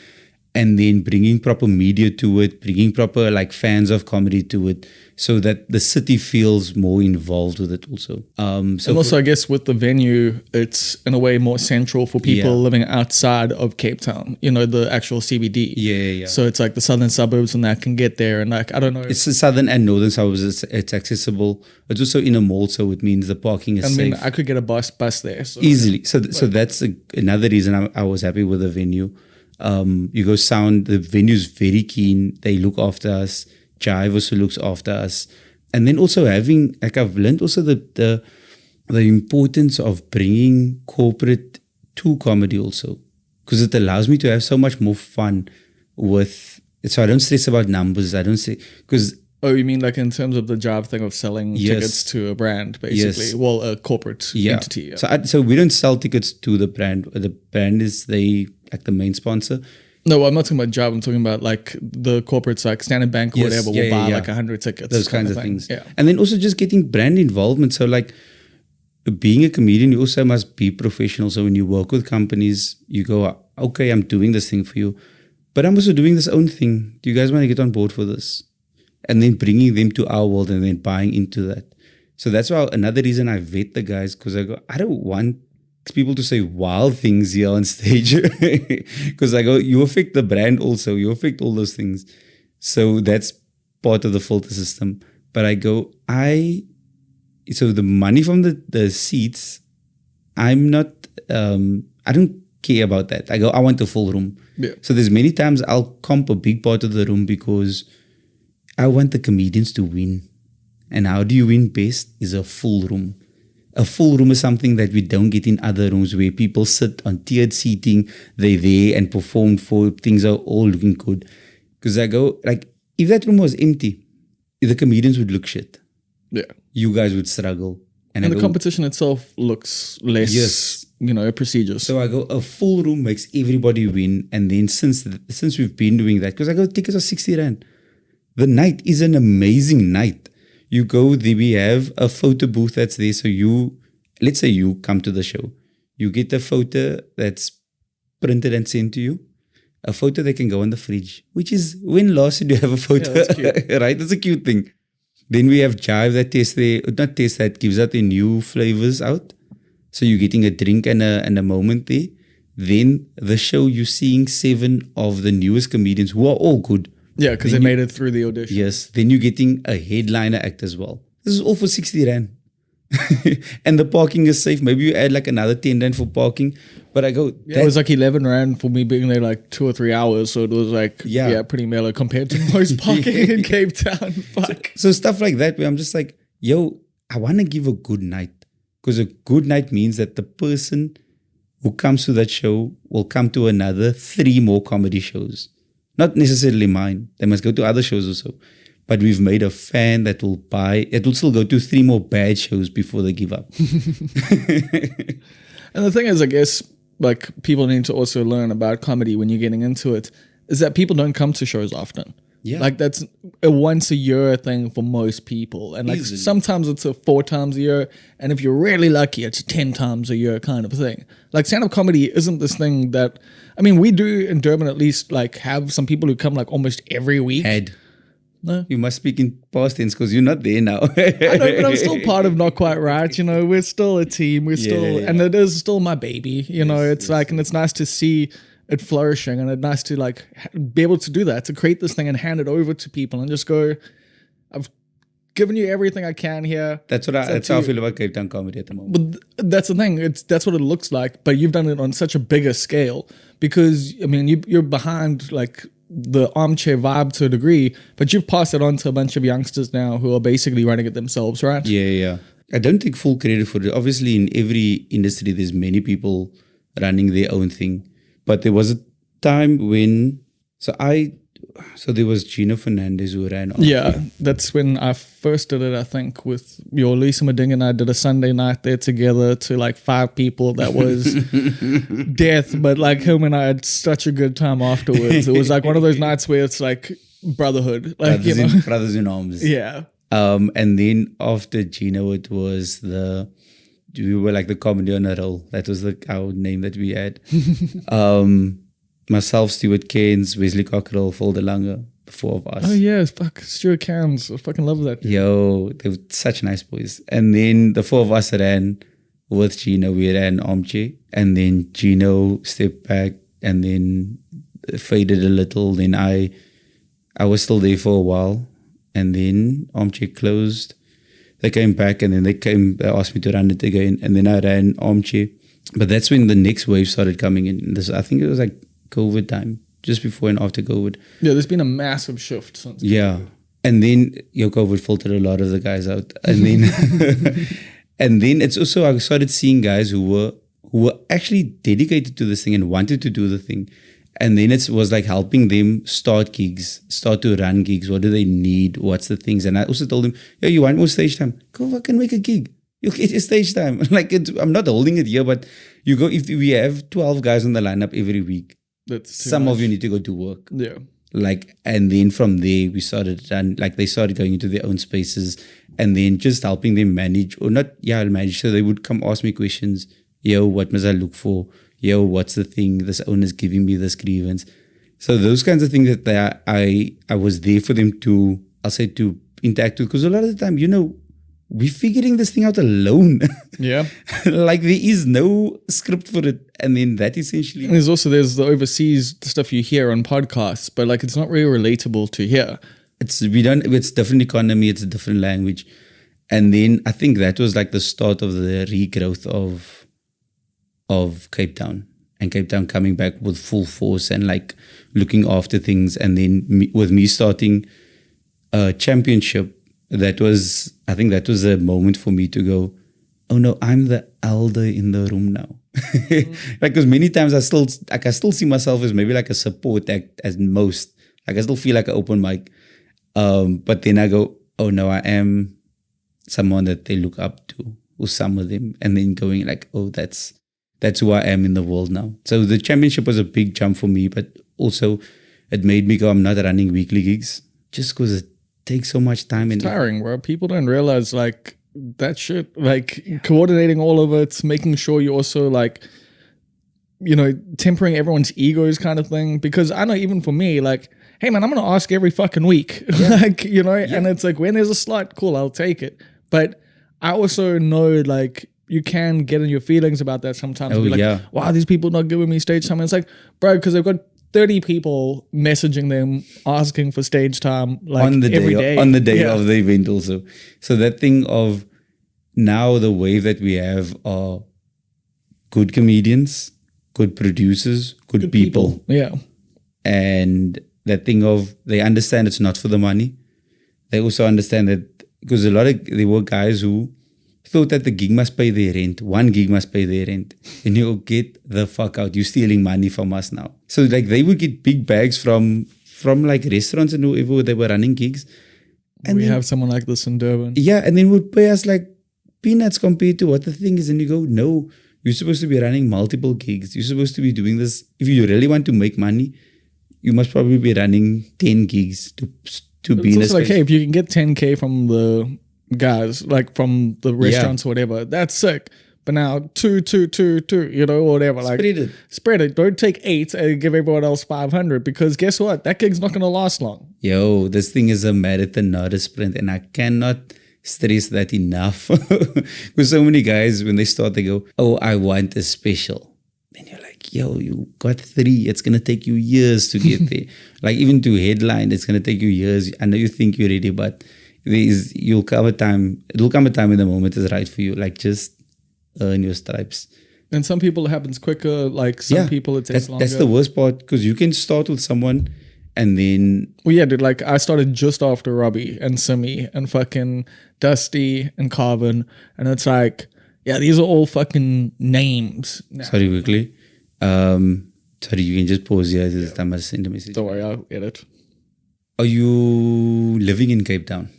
And then bringing proper media to it, bringing proper fans of comedy to it, so that the city feels more involved with it also. And also, I guess with the venue, it's in a way more central for people living outside of Cape Town, the actual CBD. Yeah. So it's the southern suburbs and that can get there. And I don't know. It's the southern and northern suburbs. It's accessible. It's also in a mall, so it means the parking is safe. I could get a bus there. So. Easily. So that's another reason I was happy with the venue. You go sound, the venue's very keen. They look after us. Jive also looks after us. And then also having, I've learned also the importance of bringing corporate to comedy also. Because it allows me to have so much more fun so I don't stress about numbers. I don't say, because... Oh, you mean in terms of the Jive thing of selling tickets to a brand, basically? Yes. Well, a corporate entity. Yeah. So we don't sell tickets to the brand. The brand is the main sponsor. No, I'm not talking about Jive. I'm talking about the corporates Standard Bank or whatever will buy 100 tickets. Those kinds of things. Yeah. And then also just getting brand involvement. So being a comedian, you also must be professional. So when you work with companies, you go, okay, I'm doing this thing for you, but I'm also doing this own thing. Do you guys want to get on board for this? And then bringing them to our world and then buying into that. So that's why another reason I vet the guys, because I go, I don't want people to say wild things here on stage. Because I go, you affect the brand also. You affect all those things. So that's part of the filter system. But I go, so the money from the seats, I'm not, I don't care about that. I go, I want a full room. Yeah. So there's many times I'll comp a big part of the room because I want the comedians to win. And how do you win best is a full room. A full room is something that we don't get in other rooms where people sit on tiered seating, they're there and perform for, things are all looking good. Because I go, like, if that room was empty, the comedians would look shit. Yeah. You guys would struggle. And the competition itself looks less, prestigious. So I go, a full room makes everybody win. And then since we've been doing that, because I go, tickets are 60 Rand. The night is an amazing night. You go there, we have a photo booth that's there. So let's say you come to the show. You get a photo that's printed and sent to you. A photo that can go on the fridge, which is when last did you have a photo? Yeah, that's cute. Right? That's a cute thing. Then we have Jive that gives out the new flavors out. So you're getting a drink and a moment there. Then the show, you're seeing 7 of the newest comedians who are all good. Yeah, because they made it through the audition. Yes. Then you're getting a headliner act as well. This is all for 60 Rand. And the parking is safe. Maybe you add like another 10 Rand for parking. But I go... Yeah, it was like 11 Rand for me being there like 2 or 3 hours. So it was like, pretty mellow compared to most parking in Cape Town. Fuck. So stuff like that where I'm just like, yo, I want to give a good night. Because a good night means that the person who comes to that show will come to another 3 more comedy shows. Not necessarily mine. They must go to other shows also. But we've made a fan that will still go to 3 more bad shows before they give up. And the thing is, I guess, like, people need to also learn about comedy when you're getting into it, is that people don't come to shows often. Yeah. Like, that's a once a year thing for most people. And like Easily. Sometimes it's a 4 times a year. And if you're really lucky, it's 10 times a year kind of thing. Like, stand-up comedy isn't this thing that, I mean, we do in Durban at least, like, have some people who come like almost every week. No. You must speak in past tense because you're not there now. I know, but I'm still part of Not Quite Right. We're still a team. And it is still my baby. It's like, and it's nice to see it flourishing, and it's nice to like be able to do that, to create this thing and hand it over to people and just go, I've given you everything I can here. That's how I feel about Cape Town comedy at the moment. But that's the thing. That's what it looks like. But you've done it on such a bigger scale because, I mean, you're behind like the armchair vibe to a degree, but you've passed it on to a bunch of youngsters now who are basically running it themselves, right? Yeah. I don't take full credit for it. Obviously, in every industry, there's many people running their own thing. But there was a time when, so there was Gino Fernandez who ran on. Yeah, that's when I first did it, I think, with your Lisa Mading and I did a Sunday night there together to like 5 people. That was death, but like him and I had such a good time afterwards. It was like one of those nights where it's like brotherhood. Like, brothers in arms. Yeah. And then after Gino, it was we were like the comedy on a roll. That was our name that we had. Myself, Stuart Keynes, Wesley Cockrell, Phil DeLange, the 4 of us. Oh yeah, fuck, Stuart Keynes. I fucking love that. Yo, they were such nice boys. And then the 4 of us ran with Gino. We ran Armchair. And then Gino stepped back and then faded a little. Then I was still there for a while. And then Armchair closed. They came back and then they asked me to run it again. And then I ran Armchair. But that's when the next wave started coming in. I think it was like COVID time, just before and after COVID. Yeah, there's been a massive shift since COVID. Yeah. And then COVID filtered a lot of the guys out. And then and then it's also, I started seeing guys who were actually dedicated to this thing and wanted to do the thing. And then it was like helping them start to run gigs. What do they need? What's the things? And I also told them, yo, you want more stage time? Go fucking make a gig. You'll get your stage time. Like, I'm not holding it here, but you go, if we have 12 guys on the lineup every week, some of you need to go to work. Yeah. Like, and then from there, we started, they started going into their own spaces and then just helping them manage, manage. So they would come ask me questions. Yo, what must I look for? Yo, what's the thing? This owner's giving me this grievance. So those kinds of things that I was there for them to interact with. Because a lot of the time, we're figuring this thing out alone. Yeah. Like there is no script for it. And then that essentially... And there's the overseas stuff you hear on podcasts, but like it's not really relatable to here. it's different economy, it's a different language. And then I think that was like the start of the regrowth of Cape Town, and Cape Town coming back with full force and like looking after things. And then with me starting a championship, I think that was a moment for me to go, oh no, I'm the elder in the room now. Like, because many times I still see myself as maybe like a support act as most. Like I still feel like an open mic. But then I go, oh no, I am someone that they look up to, or some of them. And then going like, oh, that's who I am in the world now. So the championship was a big jump for me, but also it made me go, I'm not running weekly gigs just because it takes so much time. It's tiring, bro. People don't realize like that shit, like coordinating all of it, making sure you also like, you know, tempering everyone's egos kind of thing. Because I know even for me, like, hey man, I'm going to ask every fucking week, like, you know, and it's like when there's a slot, cool, I'll take it. But I also know like you can get in your feelings about that sometimes. Be like, wow, these people not giving me stage time. And it's like, bro, because they've got 30 people messaging them asking for stage time like on the every day, day. on the day of the event also. So that thing of now the wave that we have are good comedians, good producers, good people. Yeah. And that thing of they understand it's not for the money. They also understand that because there were guys who thought that the gig must pay their rent. One gig must pay their rent. And you go, get the fuck out. You're stealing money from us now. So like they would get big bags from like restaurants and whoever they were running gigs. And we have someone like this in Durban. Yeah, and then would pay us like peanuts compared to what the thing is. And you go, no, you're supposed to be running multiple gigs. You're supposed to be doing this. If you really want to make money, you must probably be running 10 gigs to be in a space. Like, hey, if you can get 10K from the guys, like from the restaurants or whatever, that's sick. But now two, you know, whatever. Like spread it. Don't take 8 and give everyone else 500 because guess what? That gig's not gonna last long. Yo, this thing is a marathon, not a sprint, and I cannot stress that enough. Because so many guys, when they start, they go, "Oh, I want a special." Then you're like, "Yo, you got 3. It's gonna take you years to get there. Like even to headline, it's gonna take you years. I know you think you're ready, but it'll come a time when the moment is right for you. Like just earn your stripes." And some people it happens quicker. Like some people it takes longer. That's the worst part because you can start with someone and then. Well, yeah, dude. Like I started just after Robbie and Simi and fucking Dusty and Carvin, and it's like, yeah, these are all fucking names. Now. Sorry, quickly. Sorry, you can just pause here. This time I send a message. Don't worry, I'll edit. Are you living in Cape Town?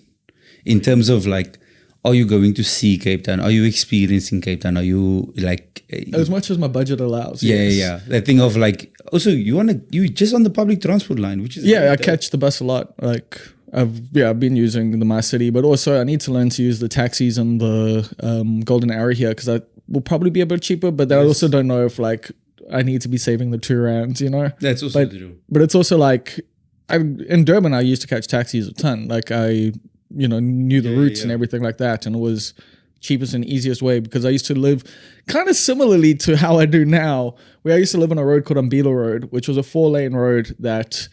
In terms of like, are you going to see Cape Town? Are you experiencing Cape Town? Are you like... as much as my budget allows. Yeah, yes. Yeah. That thing of like... Also, you just on the public transport line, which is... Yeah, I catch the bus a lot. Like, I've been using the My City, but also I need to learn to use the taxis and the Golden Arrow here because that will probably be a bit cheaper, but I also don't know if like I need to be saving the 2 rands, you know? That's also true. But it's also like... in Durban, I used to catch taxis a ton. Like I... knew the routes and everything like that. And it was cheapest and easiest way because I used to live kind of similarly to how I do now, where I used to live on a road called Umbilo Road, which was a 4-lane road that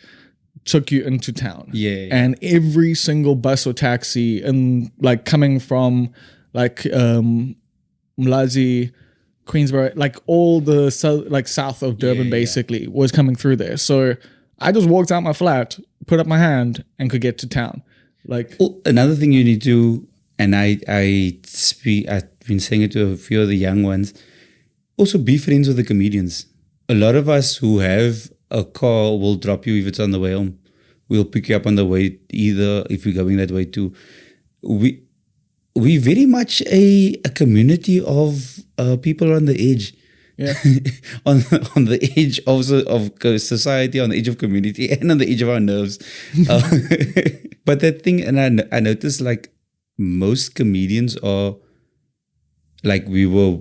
took you into town. Yeah. And every single bus or taxi and like coming from like Mlazi, Queensborough, like all the south of Durban basically was coming through there. So I just walked out my flat, put up my hand and could get to town. Like another thing you need to, and I've been saying it to a few of the young ones, also be friends with the comedians. A lot of us who have a car will drop you if it's on the way home. We'll pick you up on the way, either if you're going that way too. We very much a community of people on the edge. Yeah. on the edge also of society, on the edge of community, and on the edge of our nerves. But that thing, and I noticed like most comedians are like we were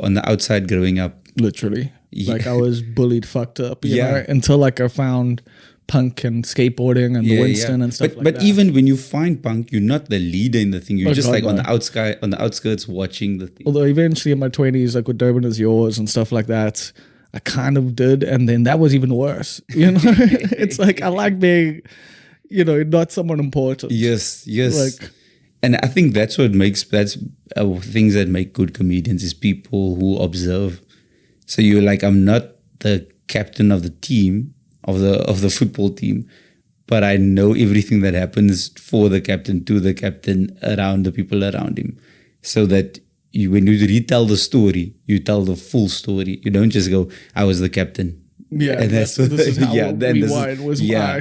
on the outside growing up. Literally. Yeah. Like I was bullied, fucked up, you know, until like I found punk and skateboarding and the Winston and stuff like that. But even when you find punk, you're not the leader in the thing. You're just on the outskirts watching the thing. Although eventually in my 20s, like with Durban Is Yours and stuff like that, I kind of did. And then that was even worse. You know, it's like I like being, not someone important. Yes. Like, And I think that's things that make good comedians is people who observe. So you're like, I'm not the captain of the team, of the football team, but I know everything that happens for the captain, to the captain, around the people around him. So that when you retell the story, you tell the full story. You don't just go, I was the captain. Yeah, and this is how Rewind was. Yeah.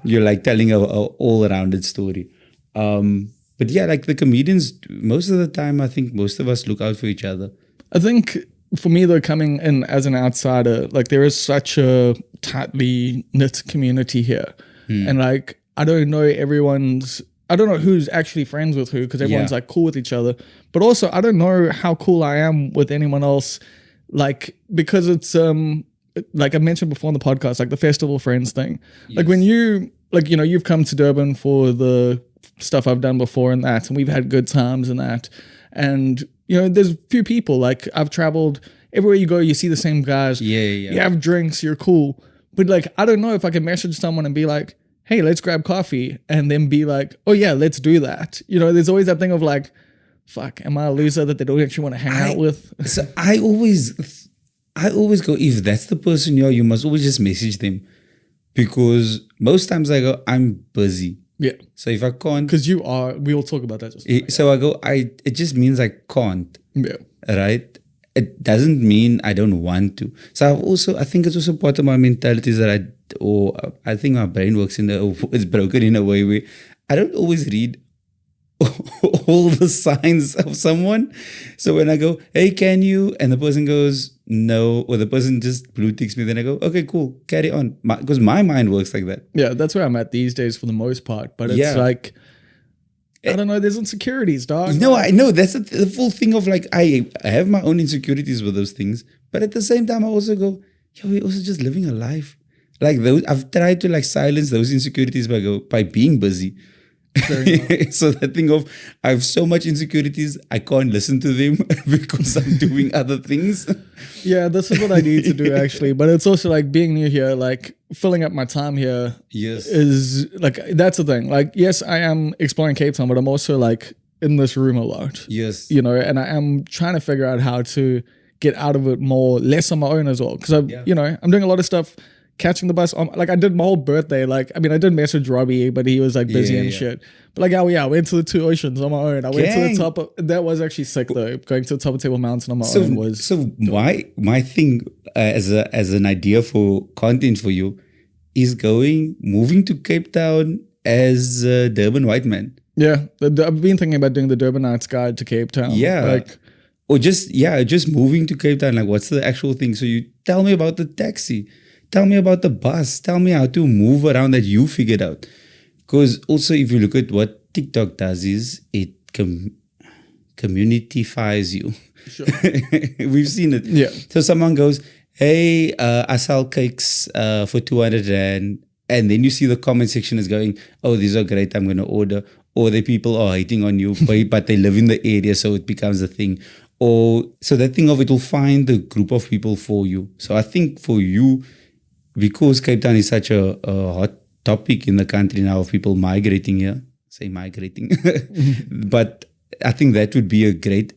You're like telling a all-rounded story. But yeah, like the comedians, most of the time, I think most of us look out for each other. I think for me, though, coming in as an outsider, like there is such a tightly knit community here. And like, I don't know who's actually friends with who, because everyone's like cool with each other. But also, I don't know how cool I am with anyone else, like, because it's, like I mentioned before on the podcast, like the festival friends thing. Yes. Like when you've come to Durban for the stuff I've done before and that, and we've had good times and that. And, there's a few people, like I've traveled everywhere you go, you see the same guys. Yeah. You have drinks, you're cool. But like, I don't know if I can message someone and be like, hey, let's grab coffee, and then be like, oh yeah, let's do that. There's always that thing of like, fuck, am I a loser that they don't actually want to hang out with? So I always go, if that's the person you must always just message them, because most times I go, I'm busy. Yeah. So if I can't, because we will talk about that just now. So I go, it just means I can't. Yeah. Right. It doesn't mean I don't want to. So I think it's also part of my mentality is that I think my brain works it's broken in a way where I don't always read all the signs of someone. So when I go, hey, can you? And the person goes, no. Or the person just blue ticks me. Then I go, okay, cool. Carry on. Because my mind works like that. Yeah, that's where I'm at these days for the most part. But it's like, I don't know, there's insecurities, dog. No, I know. That's the full thing of like, I have my own insecurities with those things. But at the same time, I also go, we're also just living a life. Like I've tried to like silence those insecurities by being busy. So that thing of I have so much insecurities, I can't listen to them because I'm doing other things. Yeah, this is what I need to do actually. But it's also like being new here, like filling up my time here. Yes, is like that's the thing. Like, yes, I am exploring Cape Town, but I'm also like in this room a lot. Yes, and I am trying to figure out how to get out of it less on my own as well. Because I'm doing a lot of stuff. Catching the bus, like I did my whole birthday. Like, I mean, I did message Robbie, but he was like busy and shit. But like, I went to the two oceans on my own. I went to the top of, that was actually sick though. Going to the top of Table Mountain on my own was. So my thing as an idea for content for you is moving to Cape Town as a Durban white man. Yeah, I've been thinking about doing the Durban Nights Guide to Cape Town. Yeah, like, or just moving to Cape Town. Like, what's the actual thing? So you tell me about the taxi. Tell me about the bus. Tell me how to move around that you figured out. Because also, if you look at what TikTok does, is it communityfies you. Sure. We've seen it. Yeah. So someone goes, hey, I sell cakes for 200 Rand. And then you see the comment section is going, oh, these are great. I'm going to order. Or the people are hating on you, but they live in the area. So it becomes a thing. Or so that thing of it will find the group of people for you. So I think for you, because Cape Town is such a hot topic in the country now of people migrating here, but I think that would be a great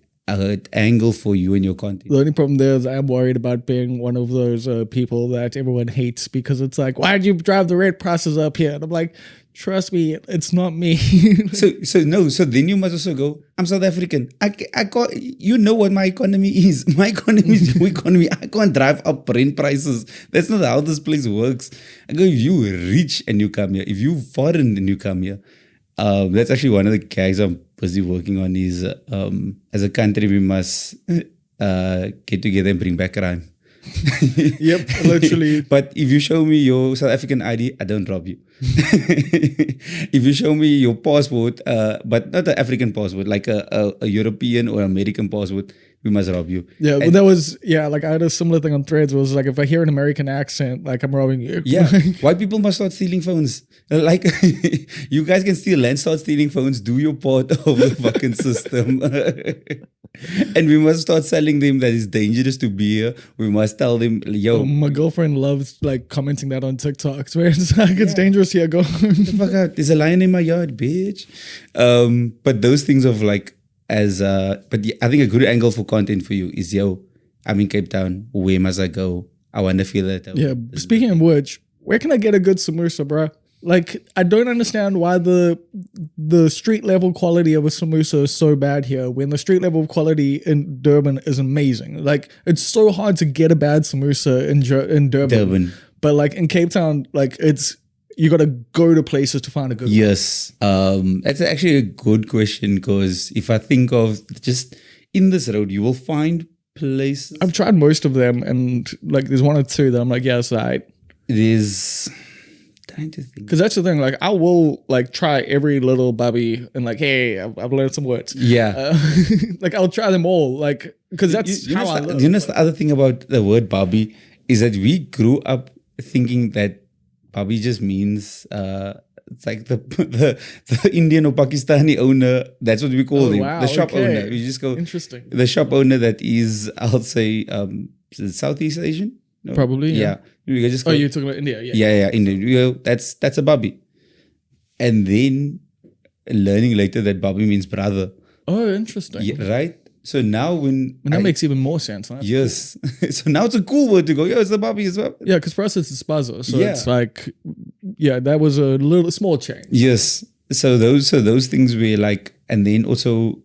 angle for you and your content. The only problem there is I'm worried about being one of those people that everyone hates because it's like, why did you drive the rent prices up here? And I'm like, trust me, it's not me. So then you must also go, I'm South African. I can't, you know what my economy is. My economy is your economy. I can't drive up rent prices. That's not how this place works. I go, if you rich and you come here, if you foreign and you come here, that's actually one of the gags I'm busy working on is as a country, we must get together and bring back crime. Yep, literally. But if you show me your South African ID, I don't rob you. If you show me your passport, but not an African passport, like a European or American passport, we must rob you. Yeah, but that was, like I had a similar thing on Threads. It was like, if I hear an American accent, like I'm robbing you. Yeah, white people must start stealing phones. Like, you guys can steal and start stealing phones. Do your part of the fucking system. And we must start selling them that it's dangerous to be here. We must tell them, yo. My girlfriend loves like commenting that on TikToks where it's like, it's dangerous here, go. The fuck out. There's a lion in my yard, bitch. But those things of like, but I think a good angle for content for you is, yo, I'm in Cape Town. Where must I go? I want to feel that. Yeah. Speaking of which, where can I get a good samosa, bro? Like, I don't understand why the street level quality of a samosa is so bad here when the street level quality in Durban is amazing. Like, it's so hard to get a bad samosa in Durban. But like in Cape Town, like you got to go to places to find a good one. Yes. That's actually a good question because if I think of just in this road, you will find places. I've tried most of them and like there's one or two that I'm like, yeah, it's right. There's... trying to think. Because that's the thing, like I will like try every little bubby and like, hey, I've learned some words. Yeah. Like I'll try them all, like, because that's how I live. You know, the other thing about the word Bobby is that we grew up thinking that Bobby just means it's like the Indian or Pakistani owner. That's what we call him. Wow, the shop owner. We just go interesting. The shop owner that is, I'll say, Southeast Asian. No? Probably, yeah. We just go, you're talking about India, yeah, Indian. We go, that's a Bobby. And then learning later that Bobby means brother. Oh, interesting. Yeah, right? So now when... that makes even more sense. Huh? Yes. So now it's a cool word to go, yo, it's a Bobby as well. Yeah, because for us it's a spaza. So it's like, yeah, that was a little small change. Yes. So those things were like, and then also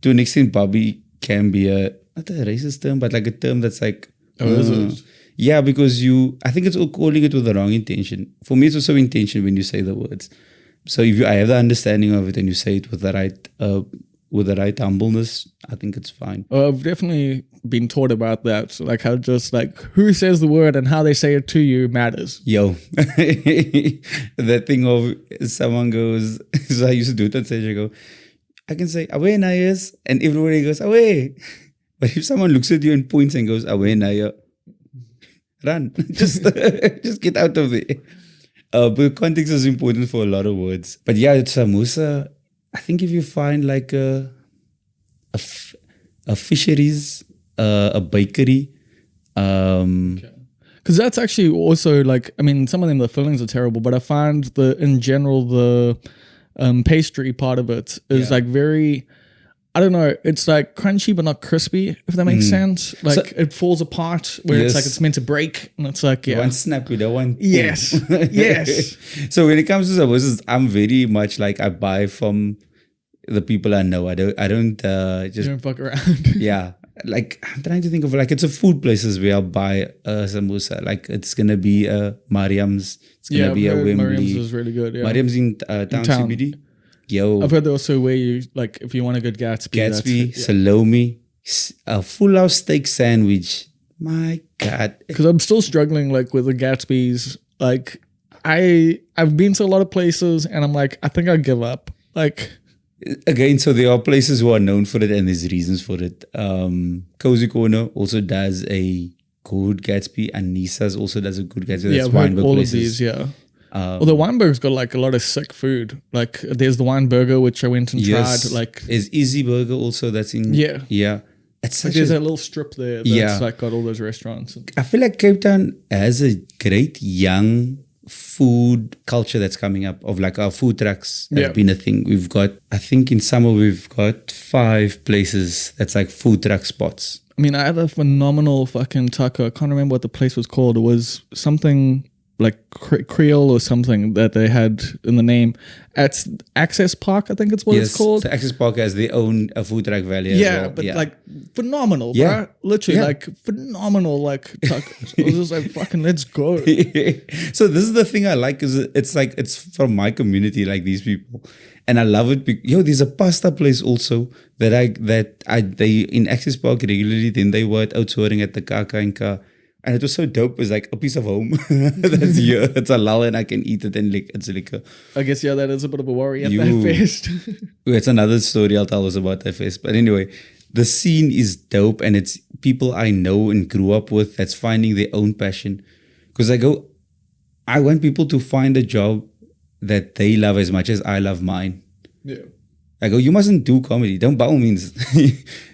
to an extent, Bobby can be not a racist term, but like a term that's like... is it? Yeah, because I think it's all calling it with the wrong intention. For me, it's also intention when you say the words. So if I have the understanding of it and you say it with the right humbleness, I think it's fine. I've definitely been taught about that. So like how just like who says the word and how they say it to you matters. Yo, that thing of someone goes, so I used to do it on stage, I go, I can say, away Nayas, and everybody goes, away. But if someone looks at you and points and goes, away Naya, run. just get out of there. But context is important for a lot of words. But yeah, it's samosa. I think if you find like a fisheries, a bakery. Because that's actually also like, I mean, some of them, the fillings are terrible, but I find in general, the pastry part of it is like very... I don't know. It's like crunchy but not crispy, if that makes sense. Like so, it falls apart where it's like it's meant to break, and it's like one snap with the one. Yes, yes. So when it comes to samosas, I'm very much like I buy from the people I know. I don't just you don't fuck around. Yeah, like I'm trying to think of like it's a food places where I'll buy a samosa. Like it's gonna be a Mariam's. It's gonna be a Wembley. Mariam's is really good. Yeah. Mariam's in town CBD. Yo, I've heard also where you like if you want a good Gatsby, salami, a full house steak sandwich. My God, because I'm still struggling like with the Gatsby's. Like I've been to a lot of places and I'm like I think I'll give up. Like again, so there are places who are known for it and there's reasons for it. Cozy Corner also does a good Gatsby and Nisa's also does a good Gatsby. Yeah, I've heard all of these. Yeah. Well, the Weinberg's got like a lot of sick food. Like there's the Weinberger, which I went and tried. Like there's Easy Burger also. That's in yeah. It's like there's that little strip there that's like got all those restaurants. I feel like Cape Town has a great young food culture that's coming up. Of like our food trucks have been a thing. We've got, I think in summer we've got 5 places that's like food truck spots. I mean, I had a phenomenal fucking taco. I can't remember what the place was called. It was something like Creole or something that they had in the name at Access Park, I think it's what it's called. So Access Park has their own food truck valley as well. But like phenomenal, bro. Literally like phenomenal like tacos. I was just like, fucking let's go. So this is the thing I like is it's like it's from my community, like these people. And I love it. There's a pasta place also that they in Access Park regularly, then they were outsourcing at the Kaka and Ka. And it was so dope. It's like a piece of home that's here. It's halal and I can eat it and like it's liquor. I guess that is a bit of a worry at that fest. It's another story I'll tell us about that fest. But anyway, the scene is dope and it's people I know and grew up with that's finding their own passion. Because I want people to find a job that they love as much as I love mine. Yeah. I go, you mustn't do comedy. Don't, by all means.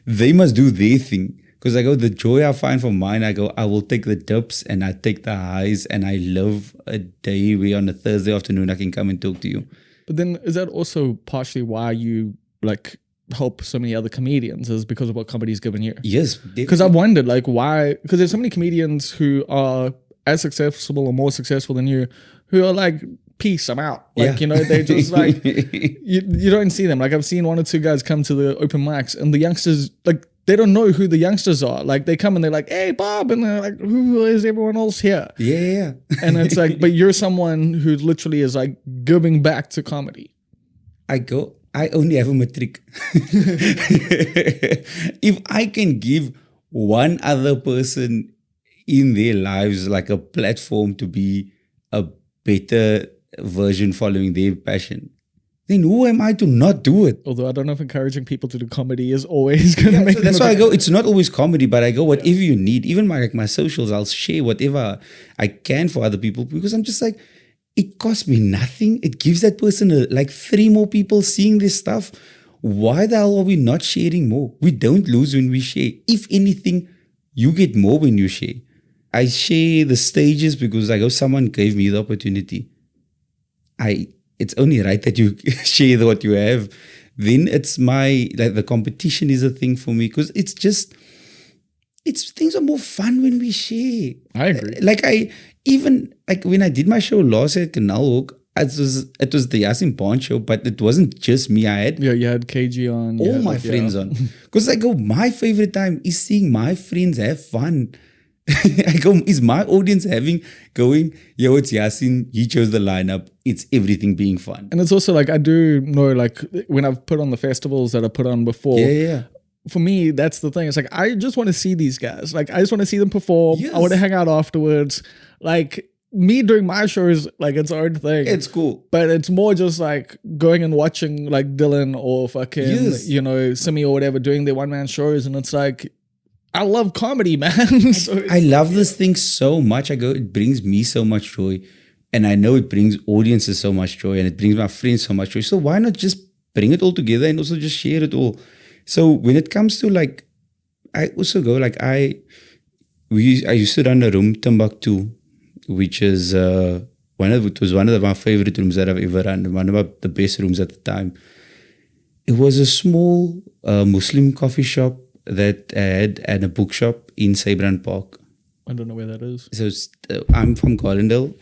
They must do their thing. Because I go, the joy I find from mine, I go, I will take the dips and I take the highs, and I love a day where on a Thursday afternoon I can come and talk to you. But then is that also partially why you like help so many other comedians, is because of what comedy's given you? Yes. Because I've wondered like why, because there's so many comedians who are as successful or more successful than you who are like, peace, I'm out. Like, you know, they're just like, you don't see them. Like I've seen one or two guys come to the open mics and the youngsters, like they don't know who the youngsters are. Like they come and they're like, hey, Bob. And they're like, who is everyone else here? Yeah. And it's like, but you're someone who literally is like giving back to comedy. I only have a matric. If I can give one other person in their lives like a platform to be a better version following their passion, then who am I to not do it? Although I don't know if encouraging people to do comedy is always going to make. So that's why I go, it's not always comedy, but I go, whatever you need, even my socials, I'll share whatever I can for other people, because I'm just like, it costs me nothing. It gives that person like 3 more people seeing this stuff. Why the hell are we not sharing more? We don't lose when we share. If anything, you get more when you share. I share the stages because I go, someone gave me the opportunity. It's only right that you share what you have. Then it's the competition is a thing for me, because things are more fun when we share. I agree. Even when I did my show last at Canal Walk, it was the Yaaseen Barnes show, but it wasn't just me. I had you had KG on, all my friends on, because I go, my favorite time is seeing my friends have fun. I go, is my audience going, yo, it's Yaaseen, he chose the lineup, it's everything being fun. And it's also like, I do know, like when I've put on the festivals that I put on before, for me, that's the thing. It's like, I just want to see these guys. Like, I just want to see them perform. Yes. I want to hang out afterwards. Like, me doing my show is like its own thing. It's cool. But it's more just like going and watching like Dylan or fucking, you know, Simi or whatever doing their one-man shows. And it's like, I love comedy, man. So I love this thing so much. I go, it brings me so much joy. And I know it brings audiences so much joy, and it brings my friends so much joy. So why not just bring it all together and also just share it all? So when it comes to like, I also go like, I used to run a room, Timbuktu, which is one of my favorite rooms that I've ever run, one of the best rooms at the time. It was a small Muslim coffee shop that had a bookshop in Sabran Park. I don't know where that is. So I'm from Garlandale.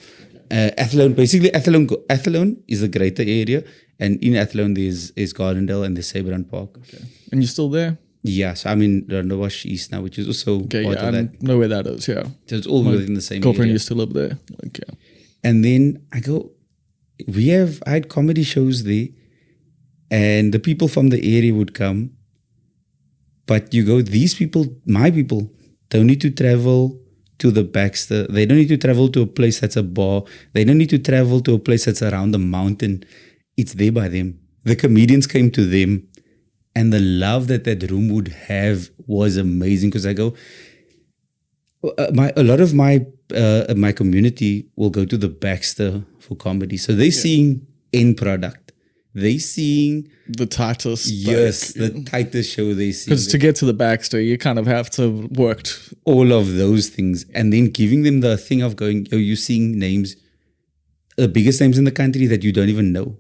Athlone, basically Athlone is the greater area, and in Athlone there's Garlandale and the Sabran Park. Okay. And you're still there? Yeah, so I'm in Randawash East now, which is also part of that. I know where that is, yeah. So it's all within the same girlfriend area. used to live there. Okay. And then I go, I had comedy shows there, and the people from the area would come. But you go, these people, my people, don't need to travel to the Baxter. They don't need to travel to a place that's a bar. They don't need to travel to a place that's around the mountain. It's there by them. The comedians came to them, and the love that room would have was amazing. Because I go, a lot of my community will go to the Baxter for comedy. So they're seeing end product. They seeing the tightest. Yes, the tightest show they see. Because to get to the Baxter, you kind of have to work all of those things, and then giving them the thing of going, yo, you're seeing names, the biggest names in the country that you don't even know.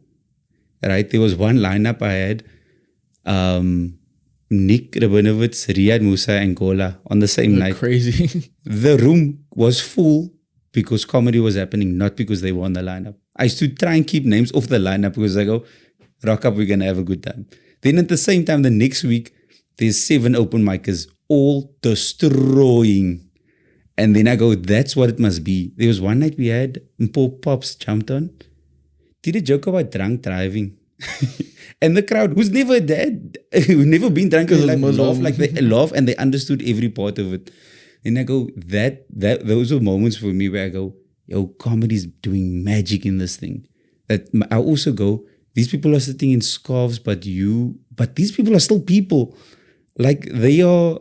Right? There was one lineup I had, Nick Rabinovitz, Riyad Musa, and Gola on the same night. Crazy. The room was full because comedy was happening, not because they were on the lineup. I used to try and keep names off the lineup because I go, rock up, we're going to have a good time. Then at the same time, the next week, there's 7 open micers, all destroying. And then I go, that's what it must be. There was one night we had, Pops jumped on, did a joke about drunk driving. And the crowd, who's never been drunk in their life, they laugh and they understood every part of it. And I go, those are moments for me where I go, yo, comedy's doing magic in this thing. That I also go, these people are sitting in scarves, but these people are still people. Like you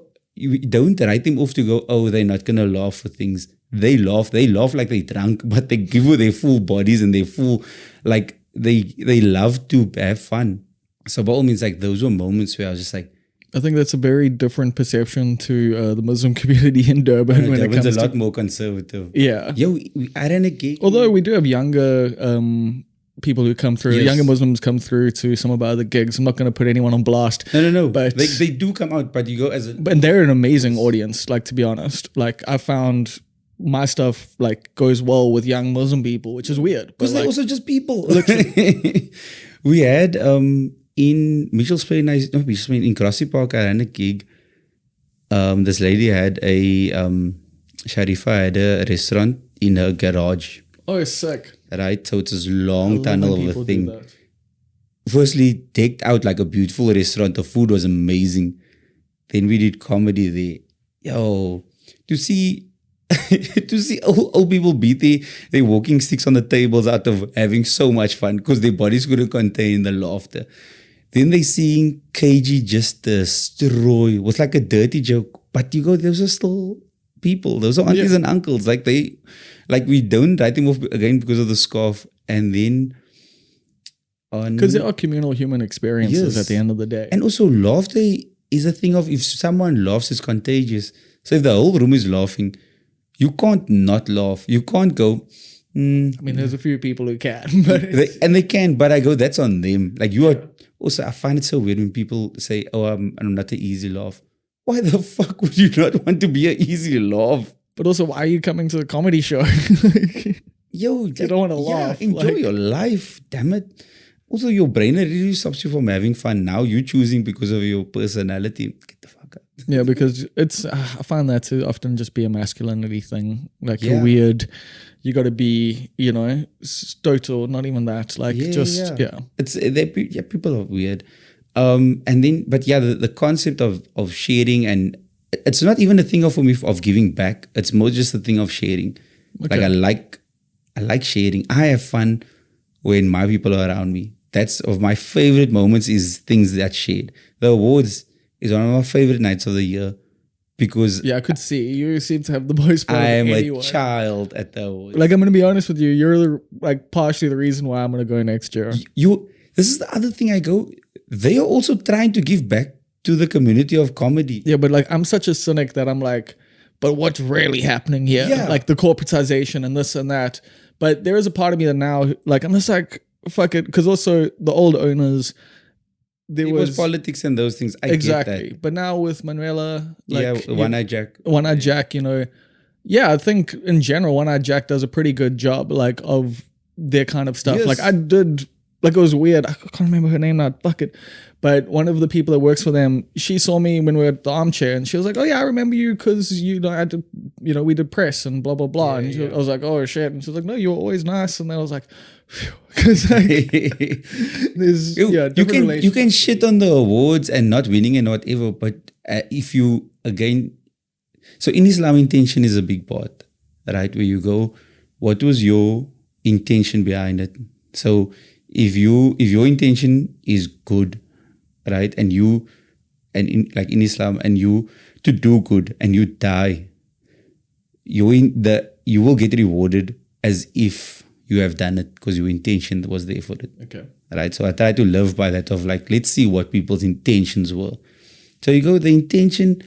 don't write them off to go, oh, they're not going to laugh for things. They laugh like they're drunk, but they give you their full bodies and their full, like they love to have fun. So by all means, like those were moments where I was just like, I think that's a very different perception to the Muslim community in Durban when it Durban's comes a lot to more conservative. yeah. Yo, I ran a gig. Although we do have younger people who come through, younger Muslims come through to some of our other gigs. I'm not going to put anyone on blast. No. But they do come out, but you go as a... And they're an amazing audience, like, to be honest. Like, I found my stuff, like, goes well with young Muslim people, which is weird. Because they're also just people. We had... in Mitchell's Plain, in Grassy Park, I ran a gig. This lady had Sharifa had a restaurant in her garage. Oh, sick. Right? So it's this long tunnel of a thing. Firstly, decked out like a beautiful restaurant. The food was amazing. Then we did comedy there. Yo, to see old people beat their walking sticks on the tables out of having so much fun because their bodies couldn't contain the laughter. Then they seeing KG just destroy with like a dirty joke. But you go, those are still people. Those are aunties and uncles. Like we don't write them off again because of the scarf. And then because there are communal human experiences at the end of the day. And also laughter is a thing of, if someone laughs, it's contagious. So if the whole room is laughing, you can't not laugh. You can't go... I mean, there's a few people who can. But they can, but I go, that's on them. Like you are... Also, I find it so weird when people say, oh, I'm not an easy laugh. Why the fuck would you not want to be an easy laugh? But also, why are you coming to the comedy show? Yo, you don't want to laugh. Enjoy your life, damn it. Also, your brain really stops you from having fun. Now you're choosing because of your personality. Get the fuck out. Yeah, because it's, I find that to often just be a masculinity thing. Like you're weird. You got to be, stoic or not even that. Like It's people are weird. And then, but the concept of sharing, and it's not even a thing for me of giving back. It's more just a thing of sharing. Okay. Like I like sharing. I have fun when my people are around me. That's of my favorite moments is things that shared. The awards is one of my favorite nights of the year. Because I could see you seem to have the most fun. I am a child at the awards. Like, I'm going to be honest with you. You're partially the reason why I'm going to go next year. This is the other thing I go. They are also trying to give back to the community of comedy. Yeah, but like I'm such a cynic that I'm like, but what's really happening here? Yeah. Like the corporatization and this and that. But there is a part of me that now, like, I'm just like, fuck it. Because also the old owners. There was politics and those things. I get that. But now with Manuela, One-Eyed Jack. One-Eyed Jack, I think in general, One-Eyed Jack does a pretty good job, like, of their kind of stuff. Yes. Like, I did, like, it was weird. I can't remember her name now. Fuck it. But one of the people that works for them, she saw me when we were at the armchair and she was like, oh, yeah, I remember you because, I had to, we did press and blah, blah, blah. I was like, oh, shit. And she was like, no, you were always nice. And then I was like, because there's you can shit on the awards and not winning and whatever, but if you so in Islam, intention is a big part, right? Where you go, what was your intention behind it? So if your intention is good, right, and in Islam, and you to do good and you die, you will get rewarded as if you have done it because your intention was there for it. Okay. Right. So I try to live by that of like, let's see what people's intentions were. So you go, the intention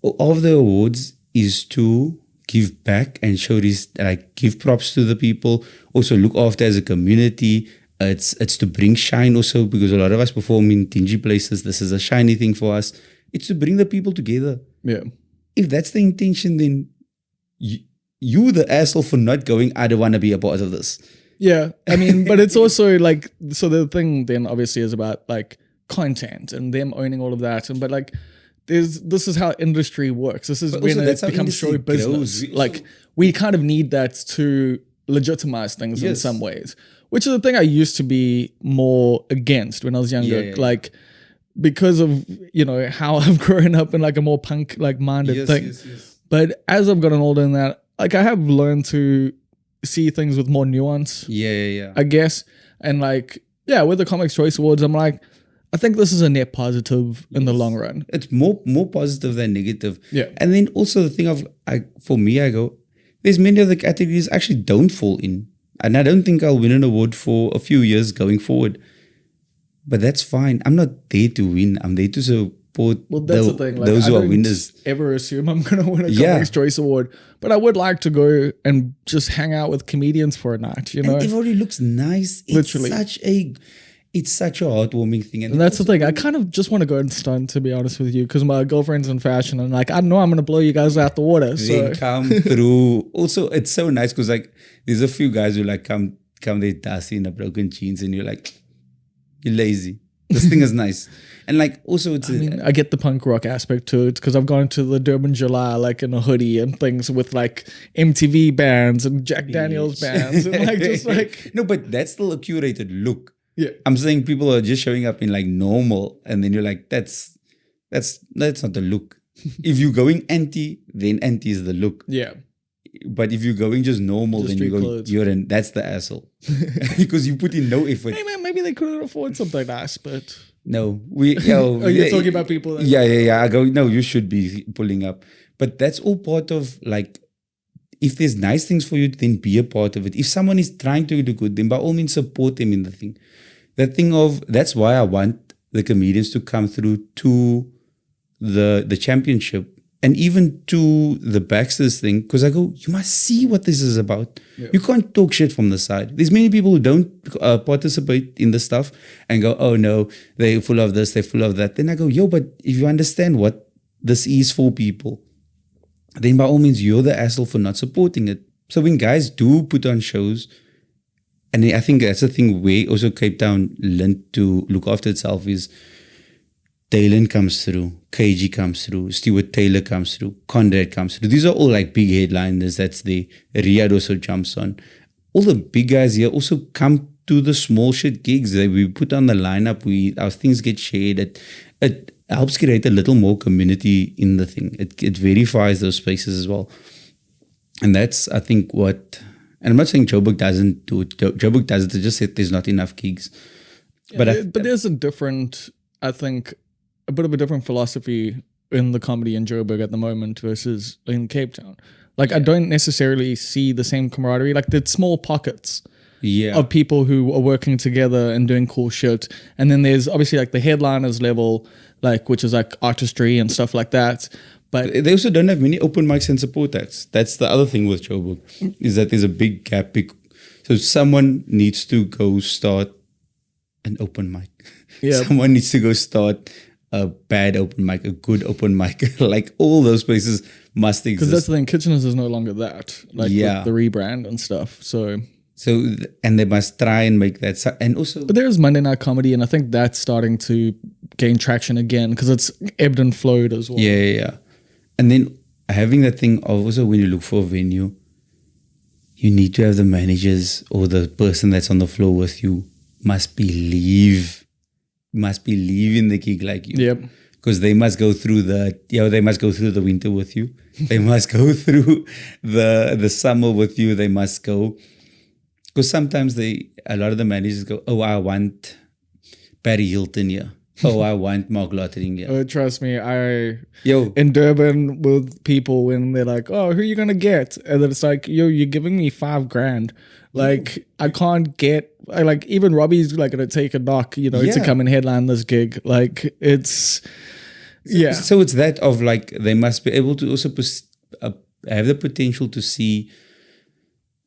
of the awards is to give back and show this, like give props to the people, also look after as a community. It's to bring shine also, because a lot of us perform in dingy places. This is a shiny thing for us. It's to bring the people together. Yeah. If that's the intention, then you the asshole for not going, I don't want to be a part of this. Yeah. I mean, but it's also like, so the thing then obviously is about like content and them owning all of that. But like, this is how industry works. This is when it becomes show business. Like we kind of need that to legitimize things in some ways, which is the thing I used to be more against when I was younger. Like, because of, how I've grown up in like a more punk like minded thing. But as I've gotten older in that, like I have learned to see things with more nuance. I guess. And like, with the Comics Choice Awards, I'm like, I think this is a net positive in the long run. It's more positive than negative. Yeah. And then also the thing of, for me, I go, there's many of the categories actually don't fall in. And I don't think I'll win an award for a few years going forward. But that's fine. I'm not there to win. I'm there to support that's the thing. Like, those who I are don't winners. ever assume I'm going to win a Comics Choice Award, but I would like to go and just hang out with comedians for a night, you know? And everybody looks nice. Literally. It's such a heartwarming thing. And that's the thing. I kind of just want to go and stunt, to be honest with you, because my girlfriend's in fashion and like, I know I'm going to blow you guys out the water. They come through. Also, it's so nice because like there's a few guys who like come they dusty in a broken jeans and you're like, you're lazy. This thing is nice. And like also I get the punk rock aspect to it because I've gone to the Durban July like in a hoodie and things with like MTV bands and Jack Daniels bands and like just like no, but that's still a curated look. Yeah, I'm saying people are just showing up in like normal, and then you're like, that's not the look. If you're going anti, then anti is the look. Yeah. But if you're going just normal, then you go urine. That's the asshole because you put in no effort. Hey man, maybe they couldn't afford something nice, but no, you're talking about people. Yeah. I go, no, you should be pulling up, but that's all part of like. If there's nice things for you, then be a part of it. If someone is trying to do good, then by all means support them in the thing. That thing of, that's why I want the comedians to come through to the championship and even to the Baxter's thing. Because I go, you must see what this is about. Yeah. You can't talk shit from the side. There's many people who don't participate in the stuff and go, oh no, they're full of this, they're full of that. Then I go, yo, but if you understand what this is for people, then by all means, you're the asshole for not supporting it. So when guys do put on shows, and I think that's the thing where also Cape Town learned to look after itself is Dalen comes through, KG comes through, Stuart Taylor comes through, Conrad comes through. These are all like big headliners. That's the Riyadh also jumps on. All the big guys here also come to the small shit gigs that we put on the lineup. Our things get shared. It helps create a little more community in the thing. It verifies those spaces as well. And that's, I think, what... And I'm not saying Joburg doesn't do it. Joburg does it. They just said there's not enough gigs. Yeah, but there's a different, I think, a bit of a different philosophy in the comedy in Joburg at the moment versus in Cape Town. Like, I don't necessarily see the same camaraderie. Like, there's small pockets of people who are working together and doing cool shit. And then there's obviously like the headliners level, like which is like artistry and stuff like that. But they also don't have many open mics and support acts. That's the other thing with Joburg, is that there's a big gap. So someone needs to go start an open mic. Yeah. Someone needs to go start a bad open mic, a good open mic. Like all those places must exist. Because that's the thing, Kitcheners is no longer that. Like with the rebrand and stuff. So and they must try and make that. And also, but there is Monday Night Comedy, and I think that's starting to gain traction again because it's ebbed and flowed as well. Yeah. And then having that thing of also when you look for a venue, you need to have the managers or the person that's on the floor with you must believe in the gig like you. Yep. Because they must go through they must go through the winter with you. They must go through the summer with you. They must go. Because sometimes a lot of the managers go, oh, I want Barry Hilton here. Oh, I want Mark Lottering here. Trust me, in Durban with people when they're like, oh, who are you going to get? And then it's like, yo, you're giving me $5,000. Like, I can't get, like, even Robbie's like going to take a knock, to come and headline this gig. Like, it's, So it's that of like, they must be able to also have the potential to see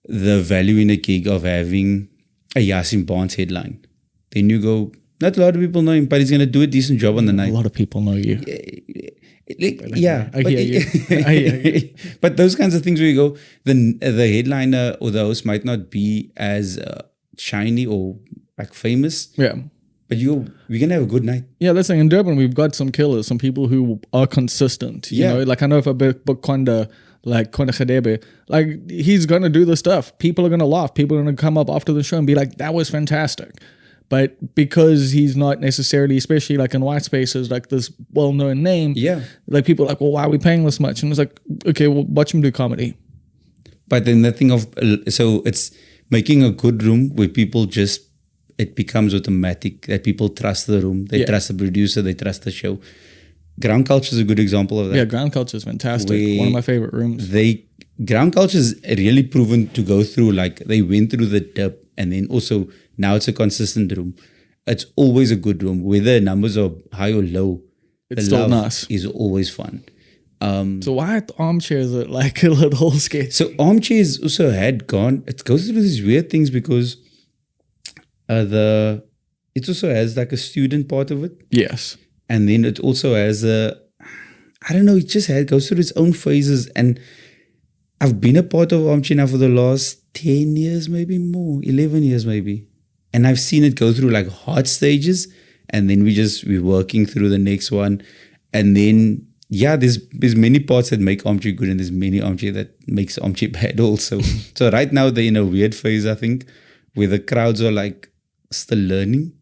the value in a gig of having a Yaaseen Barnes headline. Then you go, not a lot of people know him, but he's going to do a decent job on the night. A lot of people know you. I hear you. But those kinds of things where you go, the headliner or the host might not be as shiny or like famous. Yeah. But we're going to have a good night. Yeah, that's like in Durban, we've got some killers, some people who are consistent. You know, like I know if I book Konda, like Konda Khadebe, like he's going to do the stuff. People are going to laugh. People are going to come up after the show and be like, that was fantastic. But because he's not necessarily, especially like in white spaces, like this well-known name, like people are like, well, why are we paying this much? And it's like, okay, well, watch him do comedy. But then the thing of, so it's making a good room where people it becomes automatic that people trust the room, they trust the producer, they trust the show. Ground Culture is a good example of that. Yeah, Ground Culture is fantastic. One of my favorite rooms. Ground Culture is really proven to go through, like they went through the dip and then also now it's a consistent room. it's always a good room. Whether numbers are high or low, It's still nice. is always fun. So why are the armchairs like a little scary? So armchairs also had gone. It goes through these weird things because it also has like a student part of it, Yes. and then it also has I don't know. It just goes through its own phases, and I've been a part of armchair now for the last 10 years, maybe more, 11 years maybe, and I've seen it go through like hard stages, and then we're working through the next one, and then. Yeah, there's many parts that make armchair good, and there's many armchair that makes armchair bad also. So right now they're in a weird phase, I think, where the crowds are like still learning.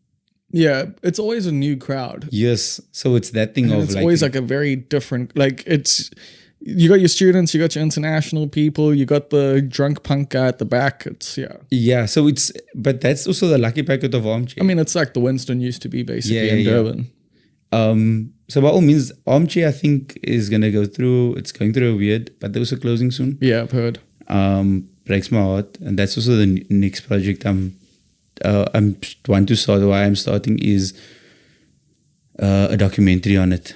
Yeah, it's always a new crowd. Yes, so it's that thing And of it's like always like a very different, like it's, you got your students, you got your international people, you got the drunk punk guy at the back. It's, yeah. So but that's also the lucky packet of armchair. I mean, it's like the Winston used to be basically in Durban. So by all means, armchair I think is gonna go through. It's going through a weird, but they're also closing soon. Yeah, I've heard. Breaks my heart, and that's also the next project I'm want to start. Why I'm starting is a documentary on it.